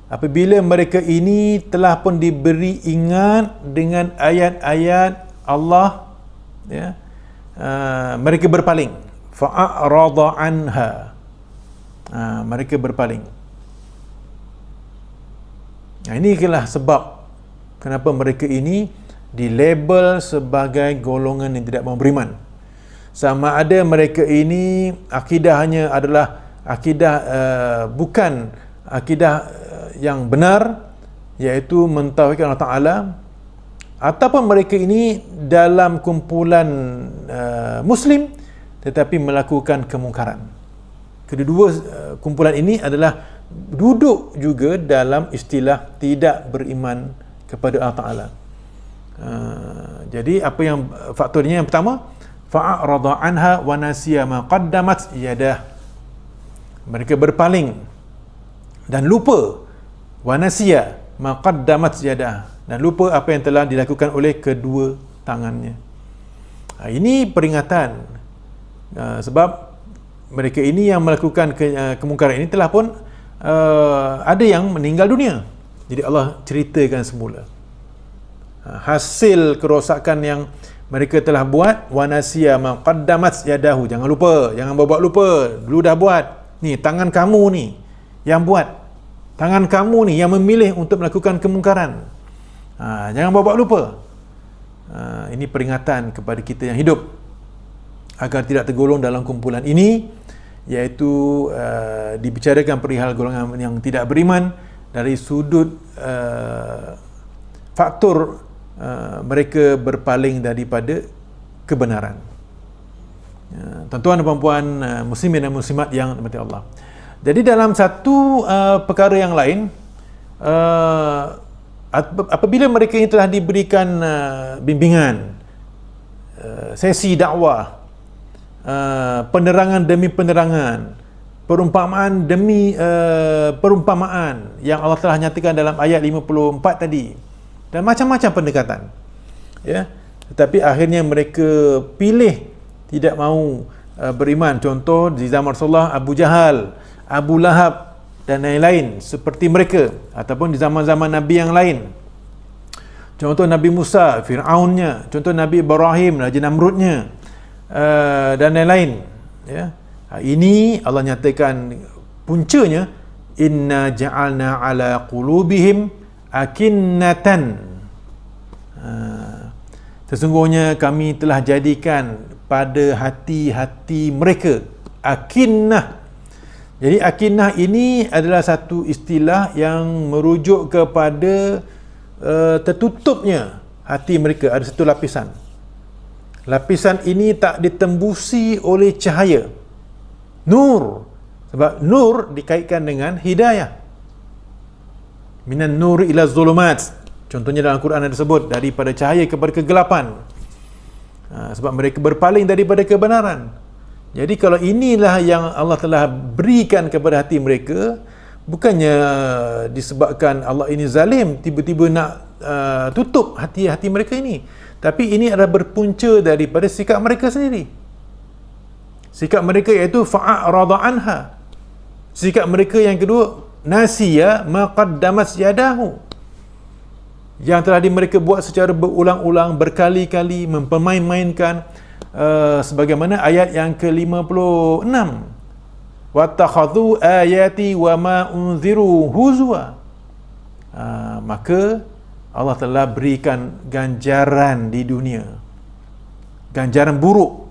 apabila mereka ini telah pun diberi ingat dengan ayat-ayat Allah, mereka berpaling, fa'arada anha, mereka berpaling. Ini adalah sebab kenapa mereka ini dilabel sebagai golongan yang tidak mau beriman. Sama ada mereka ini akidahnya adalah akidah bukan akidah yang benar, iaitu mentauhidkan Allah Ta'ala, ataupun mereka ini dalam kumpulan Muslim tetapi melakukan kemungkaran. Kedua kumpulan ini adalah duduk juga dalam istilah tidak beriman kepada Allah Ta'ala. Jadi apa yang faktornya? Yang pertama, fa'arada anha wa nasiya ma qaddamat yadah. Mereka berpaling dan lupa, wa nasiya ma qaddamat yadah, dan lupa apa yang telah dilakukan oleh kedua tangannya. Ini peringatan, sebab mereka ini yang melakukan kemungkaran ini telah pun ada yang meninggal dunia. Jadi Allah ceritakan semula hasil kerosakan yang mereka telah buat. Wa nasiya ma qaddamat yadahu, jangan lupa, jangan buat lupa, dulu dah buat. Ni tangan kamu ni yang buat, tangan kamu ni yang memilih untuk melakukan kemungkaran. Jangan buat lupa. Ini peringatan kepada kita yang hidup agar tidak tergolong dalam kumpulan ini, iaitu dibicarakan perihal golongan yang tidak beriman dari sudut faktor mereka berpaling daripada kebenaran. Tuan-tuan dan puan-puan, muslimin dan muslimat yang dirahmati Allah. Jadi dalam satu perkara yang lain, apabila mereka ini telah diberikan bimbingan, sesi dakwah, penerangan demi penerangan, perumpamaan demi perumpamaan yang Allah telah nyatakan dalam ayat 54 tadi, dan macam-macam pendekatan, ya, tetapi akhirnya mereka pilih tidak mahu beriman. Contoh di zaman Rasulullah, Abu Jahal, Abu Lahab dan lain-lain seperti mereka, ataupun di zaman-zaman Nabi yang lain. Contoh Nabi Musa, Fir'aunnya, contoh Nabi Ibrahim, Raja Namrudnya, dan lain-lain, ya. Ini Allah nyatakan puncanya, inna ja'alna ala qulubihim akinnatan, sesungguhnya kami telah jadikan pada hati-hati mereka akinnah. Jadi akinnah ini adalah satu istilah yang merujuk kepada tertutupnya hati mereka. Ada satu lapisan. Lapisan ini tak ditembusi oleh cahaya nur, sebab nur dikaitkan dengan hidayah. Minan nur ila zulumat, contohnya dalam Al-Quran ada sebut daripada cahaya kepada kegelapan. Sebab mereka berpaling daripada kebenaran. Jadi kalau inilah yang Allah telah berikan kepada hati mereka, bukannya disebabkan Allah ini zalim tiba-tiba nak tutup hati-hati mereka ini, tapi ini adalah berpunca daripada sikap mereka sendiri. Sikap mereka iaitu fa'arada anha. Sikap mereka yang kedua, nasiya ma qaddamat yadahu, yang telah mereka buat secara berulang-ulang, berkali-kali, mempermain-mainkan, sebagaimana ayat yang ke-56, wattakhadhu ayati wa ma unziru huzwa. Maka Allah telah berikan ganjaran di dunia, ganjaran buruk,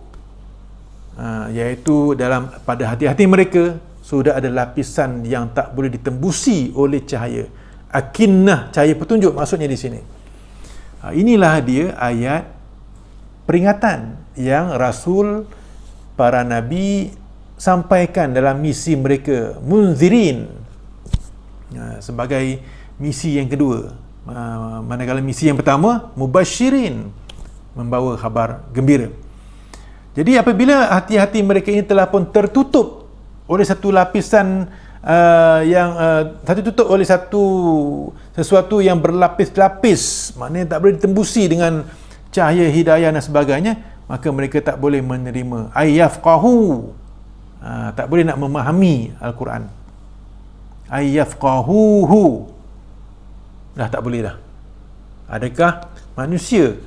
iaitu pada hati-hati mereka sudah ada lapisan yang tak boleh ditembusi oleh cahaya. Akinnah, cahaya petunjuk maksudnya di sini. Inilah dia ayat peringatan yang Rasul, para Nabi sampaikan dalam misi mereka, munzirin, sebagai misi yang kedua. Manakala misi yang pertama, mubasyirin, membawa khabar gembira. Jadi apabila hati-hati mereka ini telah pun tertutup oleh satu lapisan tertutup oleh sesuatu yang berlapis-lapis, maknanya tak boleh ditembusi dengan cahaya hidayah dan sebagainya, maka mereka tak boleh menerima ayyafqahu, tak boleh nak memahami Al-Quran. Ayyafqahuhu, dah tak boleh dah. Adakah manusia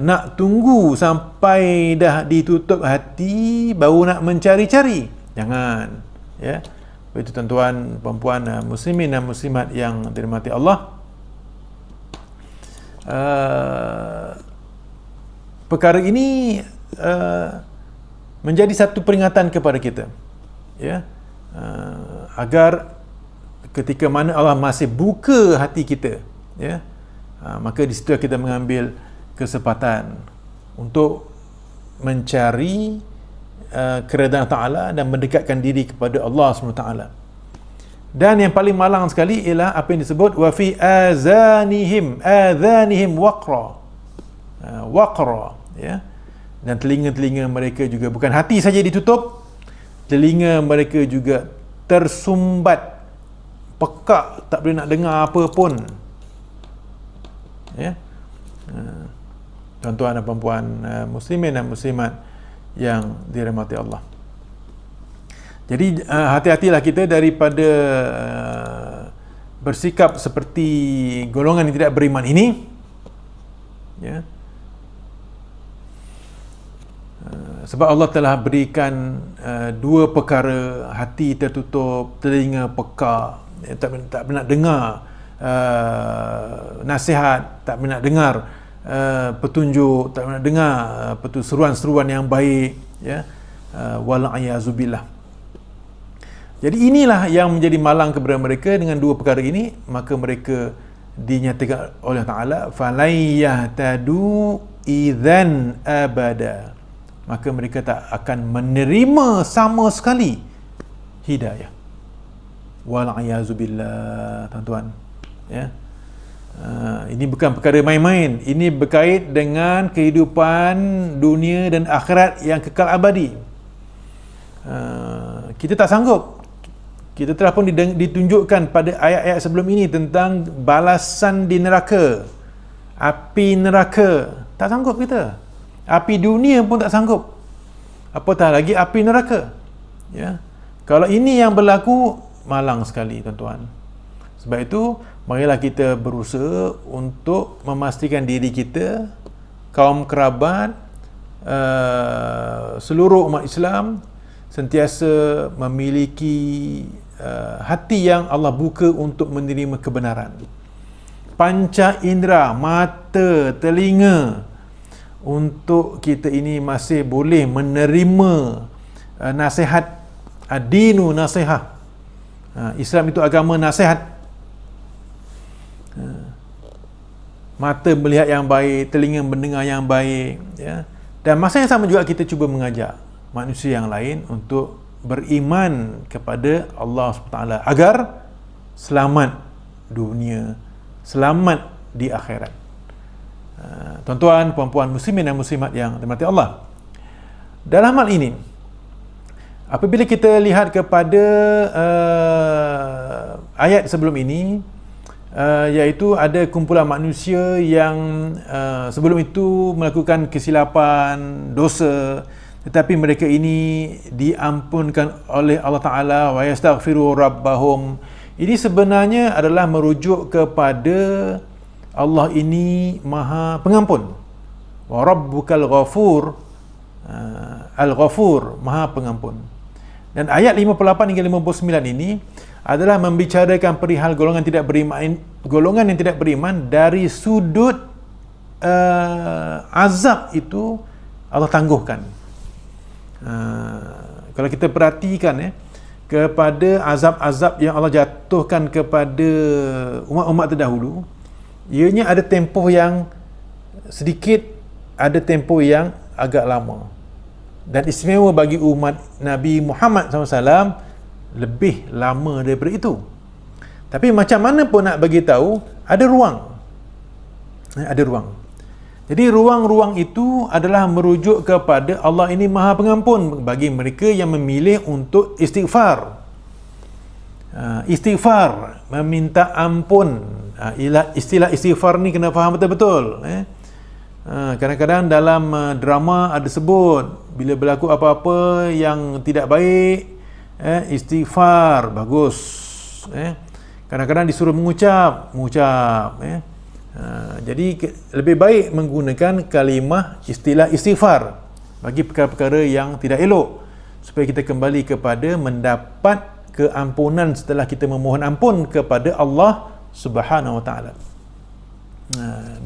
nak tunggu sampai dah ditutup hati baru nak mencari-cari? Jangan, ya. Itu tuan-tuan, puan-puan, muslimin dan muslimat yang dirahmati Allah. Perkara ini menjadi satu peringatan kepada kita, ya, agar ketika mana Allah masih buka hati kita, ya, maka di situ kita mengambil kesempatan untuk mencari keredaan Ta'ala dan mendekatkan diri kepada Allah SWT. Dan yang paling malang sekali ialah apa yang disebut wa fi adhanihim waqra, waqra, ya, dan telinga-telinga mereka juga, bukan hati saja ditutup, telinga mereka juga tersumbat, pekak, tak boleh nak dengar apa pun. Ya. Tuan-tuan dan puan-puan muslimin dan muslimat yang dirahmati Allah. Jadi hati-hatilah kita daripada bersikap seperti golongan yang tidak beriman ini. Ya. Sebab Allah telah berikan dua perkara, hati tertutup, telinga pekak, tak nak dengar nasihat, tak nak dengar petunjuk, tak nak dengar seruan-seruan yang baik, ya. Wal'ayazubillah. Jadi inilah yang menjadi malang kepada mereka. Dengan dua perkara ini, maka mereka dinyatakan oleh Ta'ala falayahtadu idzan abada, maka mereka tak akan menerima sama sekali hidayah. Wal'ayazubillah, tuan-tuan, ya. Ini bukan perkara main-main. Ini berkait dengan kehidupan dunia dan akhirat yang kekal abadi. Kita tak sanggup. Kita telah pun ditunjukkan pada ayat-ayat sebelum ini tentang balasan di neraka, api neraka. Tak sanggup kita. Api dunia pun tak sanggup, apatah lagi api neraka, ya. Kalau ini yang berlaku, malang sekali, tuan-tuan. Sebab itu, marilah kita berusaha untuk memastikan diri kita, kaum kerabat, seluruh umat Islam sentiasa memiliki hati yang Allah buka untuk menerima kebenaran. Panca indera, mata, telinga, untuk kita ini masih boleh menerima nasihat. Ad-dinu nasihah. Islam itu agama nasihat. Mata melihat yang baik, telinga mendengar yang baik, ya. Dan masa yang sama juga kita cuba mengajak manusia yang lain untuk beriman kepada Allah SWT agar selamat dunia, selamat di akhirat. Tuan-tuan, puan-puan muslimin dan muslimat yang dirahmati Allah, dalam hal ini, apabila kita lihat kepada ayat sebelum ini, iaitu ada kumpulan manusia yang sebelum itu melakukan kesilapan, dosa, tetapi mereka ini diampunkan oleh Allah Ta'ala, wa yastaghfiru rabbahum. Ini sebenarnya adalah merujuk kepada Allah ini Maha Pengampun. Wa rabbukal ghafur, al-ghafur, Maha Pengampun. Dan ayat 58 hingga 59 ini adalah membicarakan perihal golongan yang tidak beriman dari sudut azab itu Allah tangguhkan. Kalau kita perhatikan, kepada azab-azab yang Allah jatuhkan kepada umat-umat terdahulu, ianya ada tempoh yang sedikit, ada tempoh yang agak lama. Dan istimewa bagi umat Nabi Muhammad SAW lebih lama daripada itu. Tapi macam mana pun nak bagi tahu, ada ruang. Ada ruang. Jadi ruang-ruang itu adalah merujuk kepada Allah ini Maha Pengampun bagi mereka yang memilih untuk istighfar. Istighfar, meminta ampun. Istilah istighfar ni kena faham betul-betul. Kadang-kadang dalam drama ada sebut, bila berlaku apa-apa yang tidak baik, istighfar, bagus. Kadang-kadang disuruh mengucap. Jadi lebih baik menggunakan kalimah istilah istighfar bagi perkara-perkara yang tidak elok, supaya kita kembali kepada mendapat keampunan setelah kita memohon ampun kepada Allah Subhanahu Wa Taala.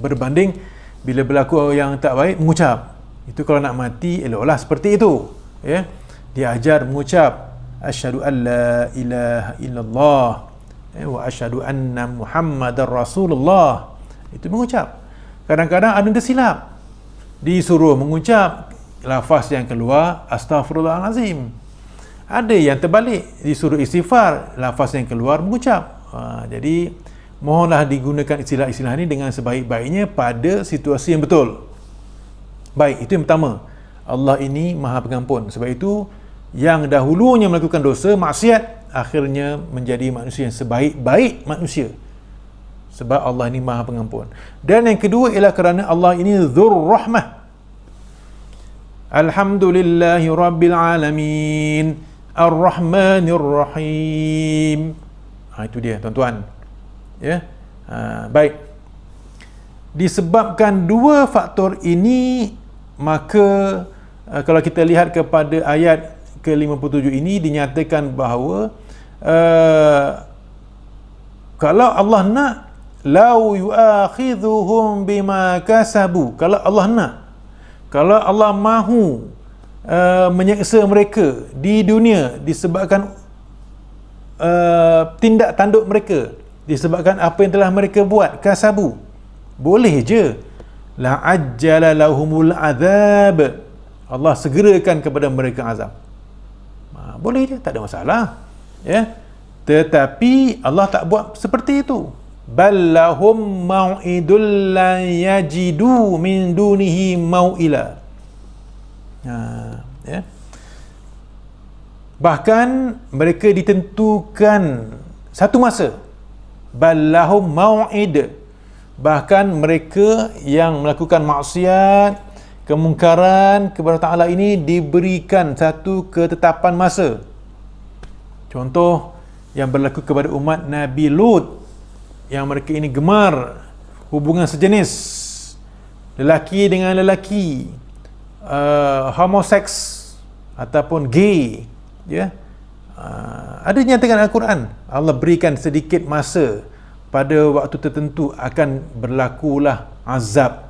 Berbanding bila berlaku yang tak baik mengucap. Itu kalau nak mati eloklah seperti itu, ya. Diajar mengucap asyhadu an la ilaha illallah wa asyhadu anna muhammadar rasulullah. Itu mengucap. Kadang-kadang ada yang tersilap, disuruh mengucap lafaz yang keluar astaghfirullahalazim. Ada yang terbalik, disuruh istighfar, lafaz yang keluar mengucap. Jadi mohonlah digunakan istilah-istilah ini dengan sebaik-baiknya pada situasi yang betul. Baik, itu yang pertama. Allah ini Maha Pengampun. Sebab itu yang dahulunya melakukan dosa maksiat akhirnya menjadi manusia yang sebaik-baik manusia, sebab Allah ini Maha Pengampun. Dan yang kedua ialah kerana Allah ini Dzur Rahmah. Alhamdulillahi Rabbil Alamin Ar-Rahmanir Rahim. Itu dia tuan-tuan. Ya. Baik. Disebabkan dua faktor ini, maka kalau kita lihat kepada ayat ke-57 ini dinyatakan bahawa kalau Allah nak, lau yu'akhidhuhum bima kasabu, kalau Allah nak, kalau Allah mahu menyeksa mereka di dunia disebabkan tindak tanduk mereka, disebabkan apa yang telah mereka buat, kasabu, boleh je, la ajjala lahumul azab, Allah segerakan kepada mereka azab. Boleh je, tak ada masalah, ya. Tetapi Allah tak buat seperti itu. Ballahum mau'idul la yajidu min dunihi mau'ila. Ya. Bahkan mereka ditentukan satu masa. Ballahum mau'id. Bahkan mereka yang melakukan maksiat, kemungkaran kepada Ta'ala ini diberikan satu ketetapan masa. Contoh yang berlaku kepada umat Nabi Lut, yang mereka ini gemar hubungan sejenis, lelaki dengan lelaki, homoseks ataupun gay, ya. Ada nyatakan Al-Quran, Allah berikan sedikit masa, pada waktu tertentu akan berlakulah azab.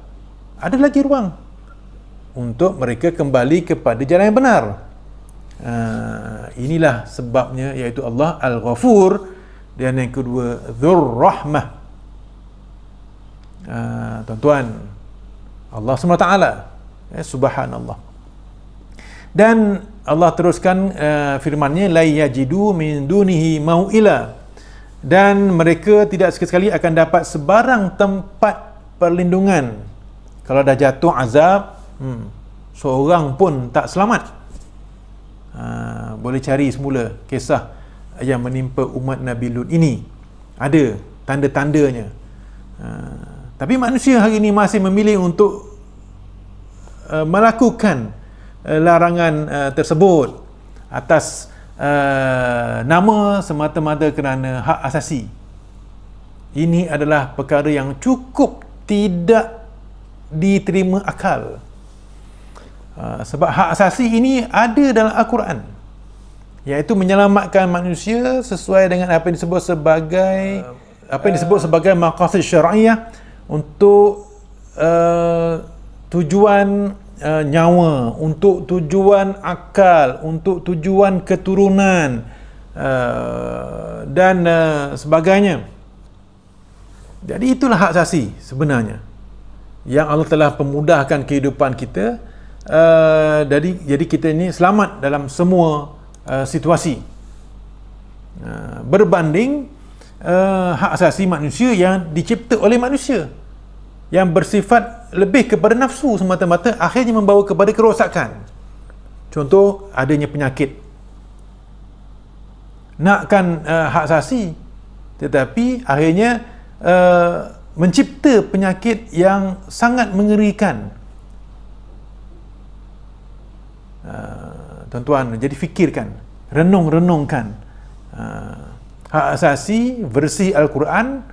Ada lagi ruang untuk mereka kembali kepada jalan yang benar. Inilah sebabnya, iaitu Allah Al-Ghafur, dan yang kedua Dzur Rahmah. Tuan-tuan, Allah SWT, subhanallah. Dan Allah teruskan firman-Nya, la yajidu min dunihi mau'ila, dan mereka tidak sekali-sekali akan dapat sebarang tempat perlindungan. Kalau dah jatuh azab, seorang pun tak selamat. Boleh cari semula kisah yang menimpa umat Nabi Lut ini, ada tanda-tandanya. Tapi manusia hari ini masih memilih untuk melakukan larangan tersebut atas nama semata-mata kerana hak asasi. Ini adalah perkara yang cukup tidak diterima akal. Sebab hak asasi ini ada dalam Al-Quran, iaitu menyelamatkan manusia sesuai dengan apa yang disebut sebagai maqasid syar'iyah, untuk tujuan nyawa, untuk tujuan akal, untuk tujuan keturunan, dan sebagainya. Jadi itulah hak asasi sebenarnya yang Allah telah pemudahkan kehidupan kita. Jadi kita ini selamat dalam semua situasi, berbanding hak asasi manusia yang dicipta oleh manusia, yang bersifat lebih kepada nafsu semata-mata, akhirnya membawa kepada kerosakan. Contoh, adanya penyakit. Nakkan hak asasi, tetapi akhirnya mencipta penyakit yang sangat mengerikan. Tuan-tuan, jadi fikirkan, renungkan hak asasi versi Al-Quran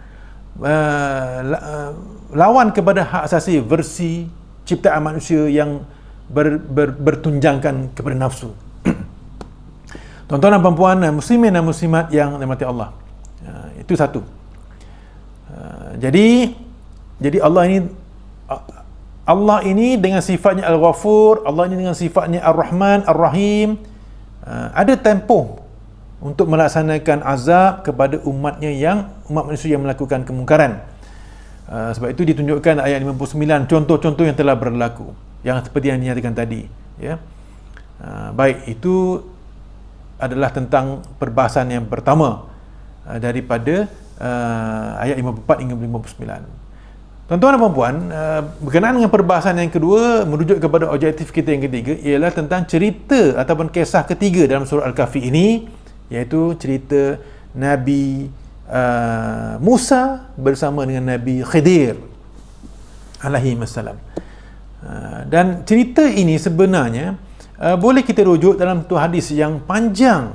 lawan kepada hak asasi versi ciptaan manusia yang bertunjangkan kepada nafsu. Tuan-tuan dan puan-puan, muslimin dan muslimat yang dirahmati Allah, itu satu. Jadi Allah ini dengan sifatnya Al-Ghafur, Allah ini dengan sifatnya Ar-Rahman, Ar-Rahim, ada tempoh untuk melaksanakan azab kepada umat manusia yang melakukan kemungkaran. Sebab itu ditunjukkan ayat 59 contoh-contoh yang telah berlaku, yang seperti yang dinyatakan tadi, ya. Baik, itu adalah tentang perbahasan yang pertama daripada ayat 54 hingga 59. Tuan-tuan dan puan-puan, berkenaan dengan perbahasan yang kedua, merujuk kepada objektif kita yang ketiga, ialah tentang cerita ataupun kisah ketiga dalam surah Al-Kahfi ini, iaitu cerita Nabi Musa bersama dengan Nabi Khidir alaihi wassalam. Dan cerita ini sebenarnya boleh kita rujuk dalam satu hadis yang panjang,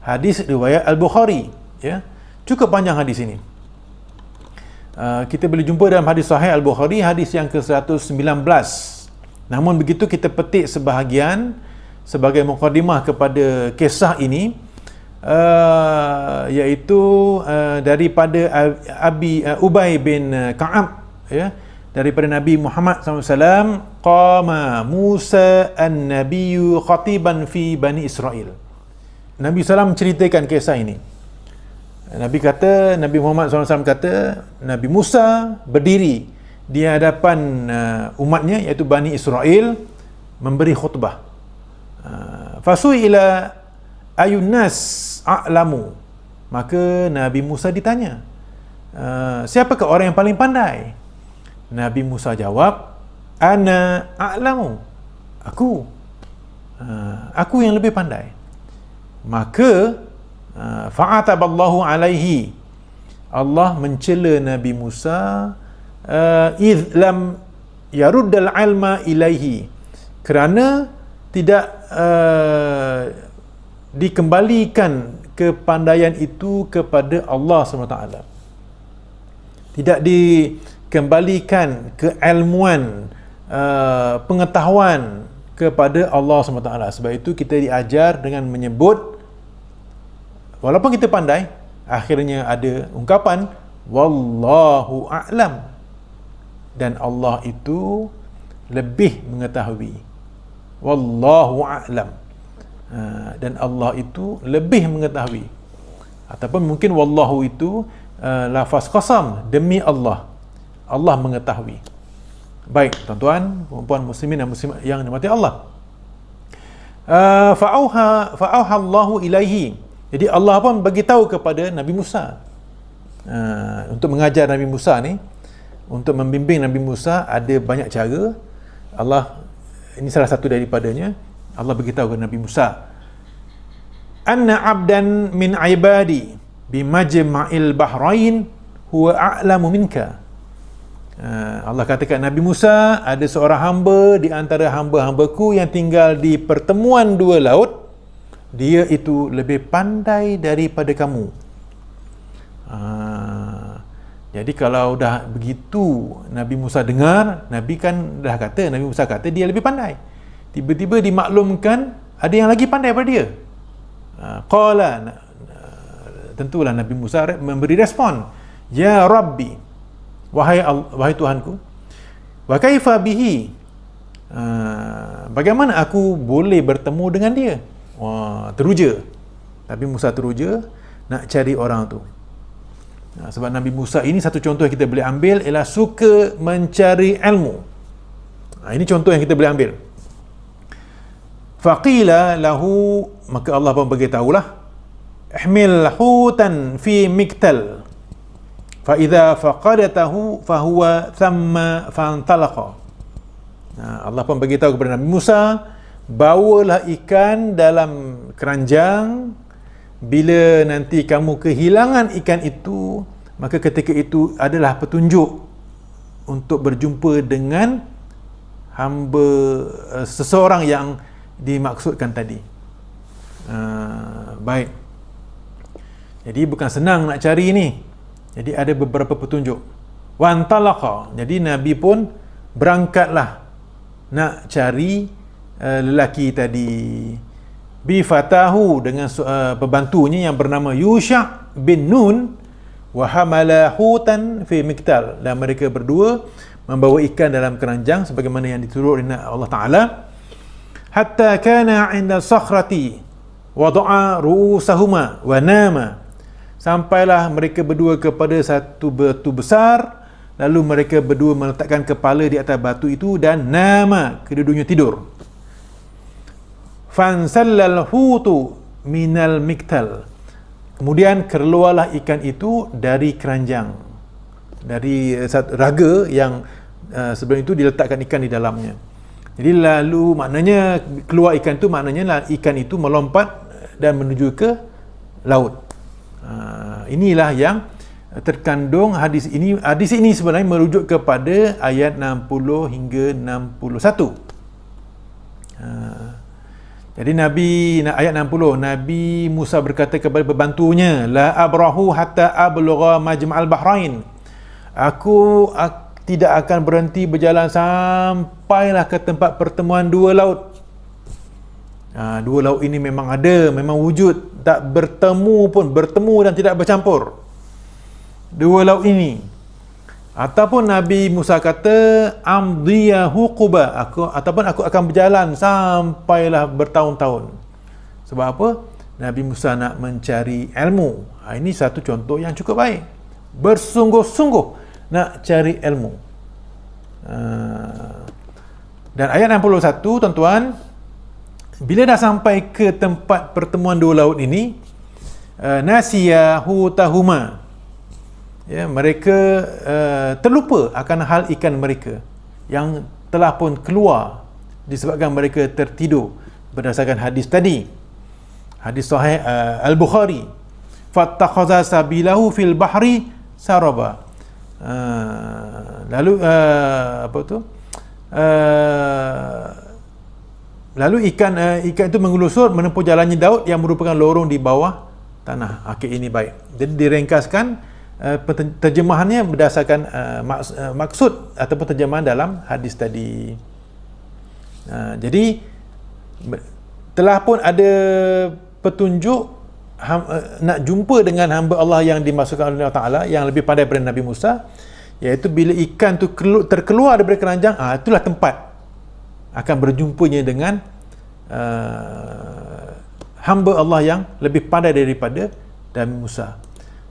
hadis riwayat Al-Bukhari, ya. Cukup panjang hadis ini. Kita boleh jumpa dalam hadis sahih Al-Bukhari, hadis yang ke-119. Namun begitu kita petik sebahagian sebagai mukadimah kepada kisah ini, iaitu daripada Ubay bin Ka'ab, ya, daripada Nabi Muhammad SAW, qama Musa an-nabiyyu khatiban fi Bani Israel. Nabi SAW menceritakan kisah ini. Nabi Muhammad SAW kata, Nabi Musa berdiri di hadapan umatnya, iaitu Bani Israel, memberi khutbah. Fasu'ila ayun nas a'lamu. Maka Nabi Musa ditanya, siapakah orang yang paling pandai? Nabi Musa jawab, ana a'lamu. Aku yang lebih pandai. Maka fa'ataballahu alaihi, Allah mencela Nabi Musa, idh lam yaruddal ilma ilaihi, kerana tidak dikembalikan kepandaian itu kepada Allah SWT. Tidak dikembalikan keilmuan, pengetahuan kepada Allah SWT. Sebab itu kita diajar dengan menyebut, walaupun kita pandai, akhirnya ada ungkapan wallahu a'lam, dan Allah itu lebih mengetahui. Wallahu a'lam, dan Allah itu lebih mengetahui. Ataupun mungkin wallahu itu lafaz qasam, demi Allah, Allah mengetahui. Baik tuan-tuan, puan-puan muslimin dan muslimat yang dirahmati Allah, fa'auha Allahu ilaihi. Jadi Allah pun bagi tahu kepada Nabi Musa, untuk mengajar Nabi Musa ni, untuk membimbing Nabi Musa, ada banyak cara. Allah, ini salah satu daripadanya. Allah bagi tahu kepada Nabi Musa, anna abdan min ibadi bimajma'il bahrain huwa a'lamu minka. Allah katakan Nabi Musa, ada seorang hamba di antara hamba-hambaku yang tinggal di pertemuan dua laut, dia itu lebih pandai daripada kamu. Jadi kalau dah begitu Nabi Musa dengar, Nabi Musa kata dia lebih pandai. Tiba-tiba dimaklumkan ada yang lagi pandai daripada dia. Qala, tentulah Nabi Musa memberi respon, ya Rabbi, wahai Tuhanku, wa kaifa bihi, bagaimana aku boleh bertemu dengan dia? Teruja. Nabi Musa teruja nak cari orang tu. Sebab Nabi Musa ini, satu contoh yang kita boleh ambil ialah suka mencari ilmu. Ini contoh yang kita boleh ambil. Faqila lahu, maka Allah pun beritahulah, ihmil hutan fi miktal fa idza faqadatahu fa huwa thamma fantalaqa. Allah pun beritahu kepada Nabi Musa, bawalah ikan dalam keranjang, bila nanti kamu kehilangan ikan itu, maka ketika itu adalah petunjuk untuk berjumpa dengan hamba seseorang yang dimaksudkan tadi. Baik. Jadi bukan senang nak cari ni. Jadi ada beberapa petunjuk. Wantalaqa. Jadi Nabi pun berangkatlah nak cari lelaki tadi, bifatahu, dengan pembantunya yang bernama Yusha' bin Nun, wa hamala hutan fi miktal, dan mereka berdua membawa ikan dalam keranjang sebagaimana yang diturut oleh Allah Ta'ala. Hatta kana 'inda sakhrati wada'a ru'usahuma wa nama, sampailah mereka berdua kepada satu batu besar, lalu mereka berdua meletakkan kepala di atas batu itu, dan nama, kedua-duanya tidur. Fansallal hutu minal miktal, kemudian keluarlah ikan itu dari keranjang. dari satu raga yang sebelum itu diletakkan ikan di dalamnya. Jadi lalu maknanya keluar ikan itu maknanya ikan itu melompat dan menuju ke laut. Inilah yang terkandung hadis ini. Hadis ini sebenarnya merujuk kepada ayat 60 hingga 61. Jadi ayat 60, Nabi Musa berkata kepada pembantunya, la abrahu hatta ablugha majma'al bahrain. Aku tidak akan berhenti berjalan sampailah ke tempat pertemuan dua laut. Dua laut ini memang ada, memang wujud, tak bertemu pun, bertemu dan tidak bercampur. Dua laut ini. Ataupun Nabi Musa kata amdiyahu quba, aku akan berjalan sampailah bertahun-tahun. Sebab apa? Nabi Musa nak mencari ilmu. Ini satu contoh yang cukup baik. Bersungguh-sungguh nak cari ilmu. Dan ayat 61, tuan-tuan, bila dah sampai ke tempat pertemuan dua laut ini, nasiya hutahuma, ya, mereka terlupa akan hal ikan mereka yang telah pun keluar disebabkan mereka tertidur, berdasarkan hadis tadi, hadis sahih Al-Bukhari, fattakhadha sabilahu fil bahri saraba. Lalu ikan itu mengelusur menempuh jalannya Daud yang merupakan lorong di bawah tanah. Ini baik. Jadi diringkaskan terjemahannya berdasarkan maksud ataupun terjemahan dalam hadis tadi. Jadi telah pun ada petunjuk nak jumpa dengan hamba Allah yang dimasukkan oleh Allah Ta'ala yang lebih pandai daripada Nabi Musa, iaitu bila ikan tu terkeluar daripada keranjang, itulah tempat akan berjumpanya dengan hamba Allah yang lebih pandai daripada Nabi Musa.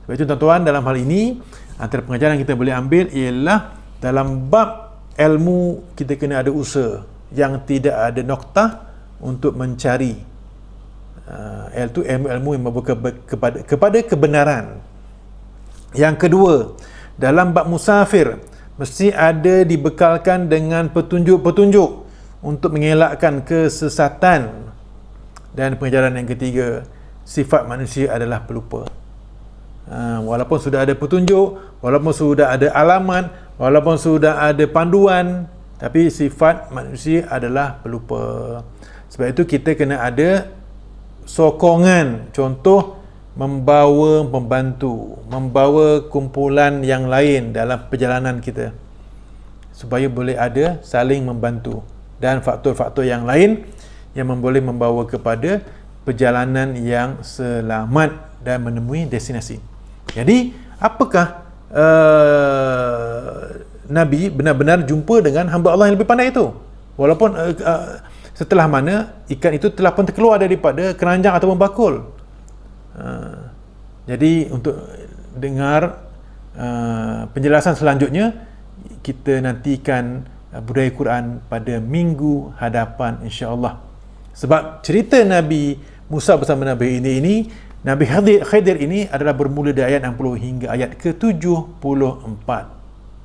Sebab itu tuan-tuan, dalam hal ini antara pengajaran yang kita boleh ambil ialah dalam bab ilmu kita kena ada usaha yang tidak ada noktah untuk mencari ilmu yang membawa kepada kebenaran. Yang kedua, dalam bab musafir mesti ada dibekalkan dengan petunjuk-petunjuk untuk mengelakkan kesesatan. Dan pengajaran yang ketiga, sifat manusia adalah pelupa. Walaupun sudah ada petunjuk, walaupun sudah ada alamat, walaupun sudah ada panduan, tapi sifat manusia adalah pelupa. Sebab itu kita kena ada sokongan, contoh membawa pembantu, membawa kumpulan yang lain dalam perjalanan kita, supaya boleh ada saling membantu, dan faktor-faktor yang lain yang boleh membawa kepada perjalanan yang selamat dan menemui destinasi. Jadi apakah Nabi benar-benar jumpa dengan hamba Allah yang lebih pandai itu, walaupun setelah mana ikan itu telah pun terkeluar daripada keranjang ataupun bakul. Jadi untuk dengar penjelasan selanjutnya, kita nantikan budaya Quran pada minggu hadapan, insya-Allah. Sebab cerita Nabi Musa bersama Nabi ini Nabi Khidir ini adalah bermula dari ayat 60 hingga ayat ke-74.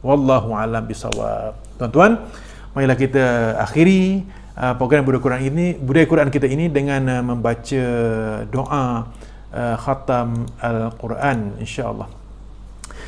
Wallahu a'lam bisawab. Tuan-tuan, marilah kita akhiri program budaya Quran kita ini dengan membaca doa khatam Al-Quran, insya-Allah.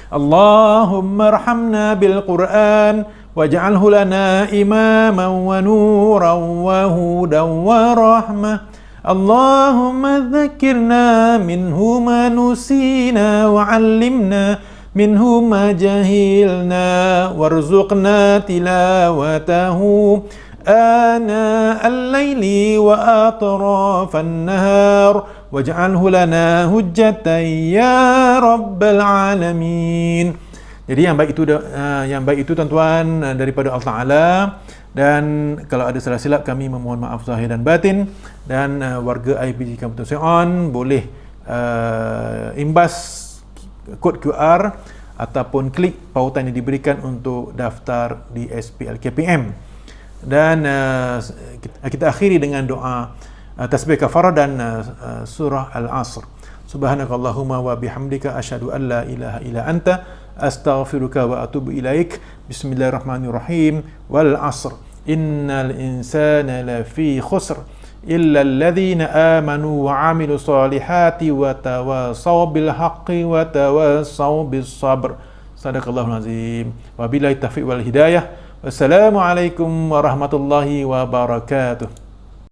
Allahumma arhamna bil Quran waj'alhu lana imaman wa nuran wa hudan wa rahmah. Allahumma dzakirna minhu ma nusina wa 'allimna minhu ma jahilna warzuqna tilawatahu ana al-laili wa atrafan nahar waj'alhu lana hujjatan ya rabbal alamin. Jadi yang baik itu tuan-tuan daripada Allah Ta'ala, dan kalau ada salah silap kami memohon maaf zahir dan batin. Dan warga IPG Kampung Sion boleh imbas kod QR ataupun klik pautan yang diberikan untuk daftar di SPL KPM. Dan kita akhiri dengan doa tasbih kafarah dan surah Al-Asr. Subhanakallahumma wa bihamdika asyhadu an la ilaha illa anta astaghfiruka wa atubu ilaik. Bismillahirrahmanirrahim. Wal 'asr innal insana lafi khusr illa alladhina amanu wa 'amilus solihati wa tawasaw bil haqqi wa tawasaw bis sabr. Sadaqallahul azim. Wabillahi taufiq wal hidayah. Wassalamualaikum warahmatullahi wabarakatuh.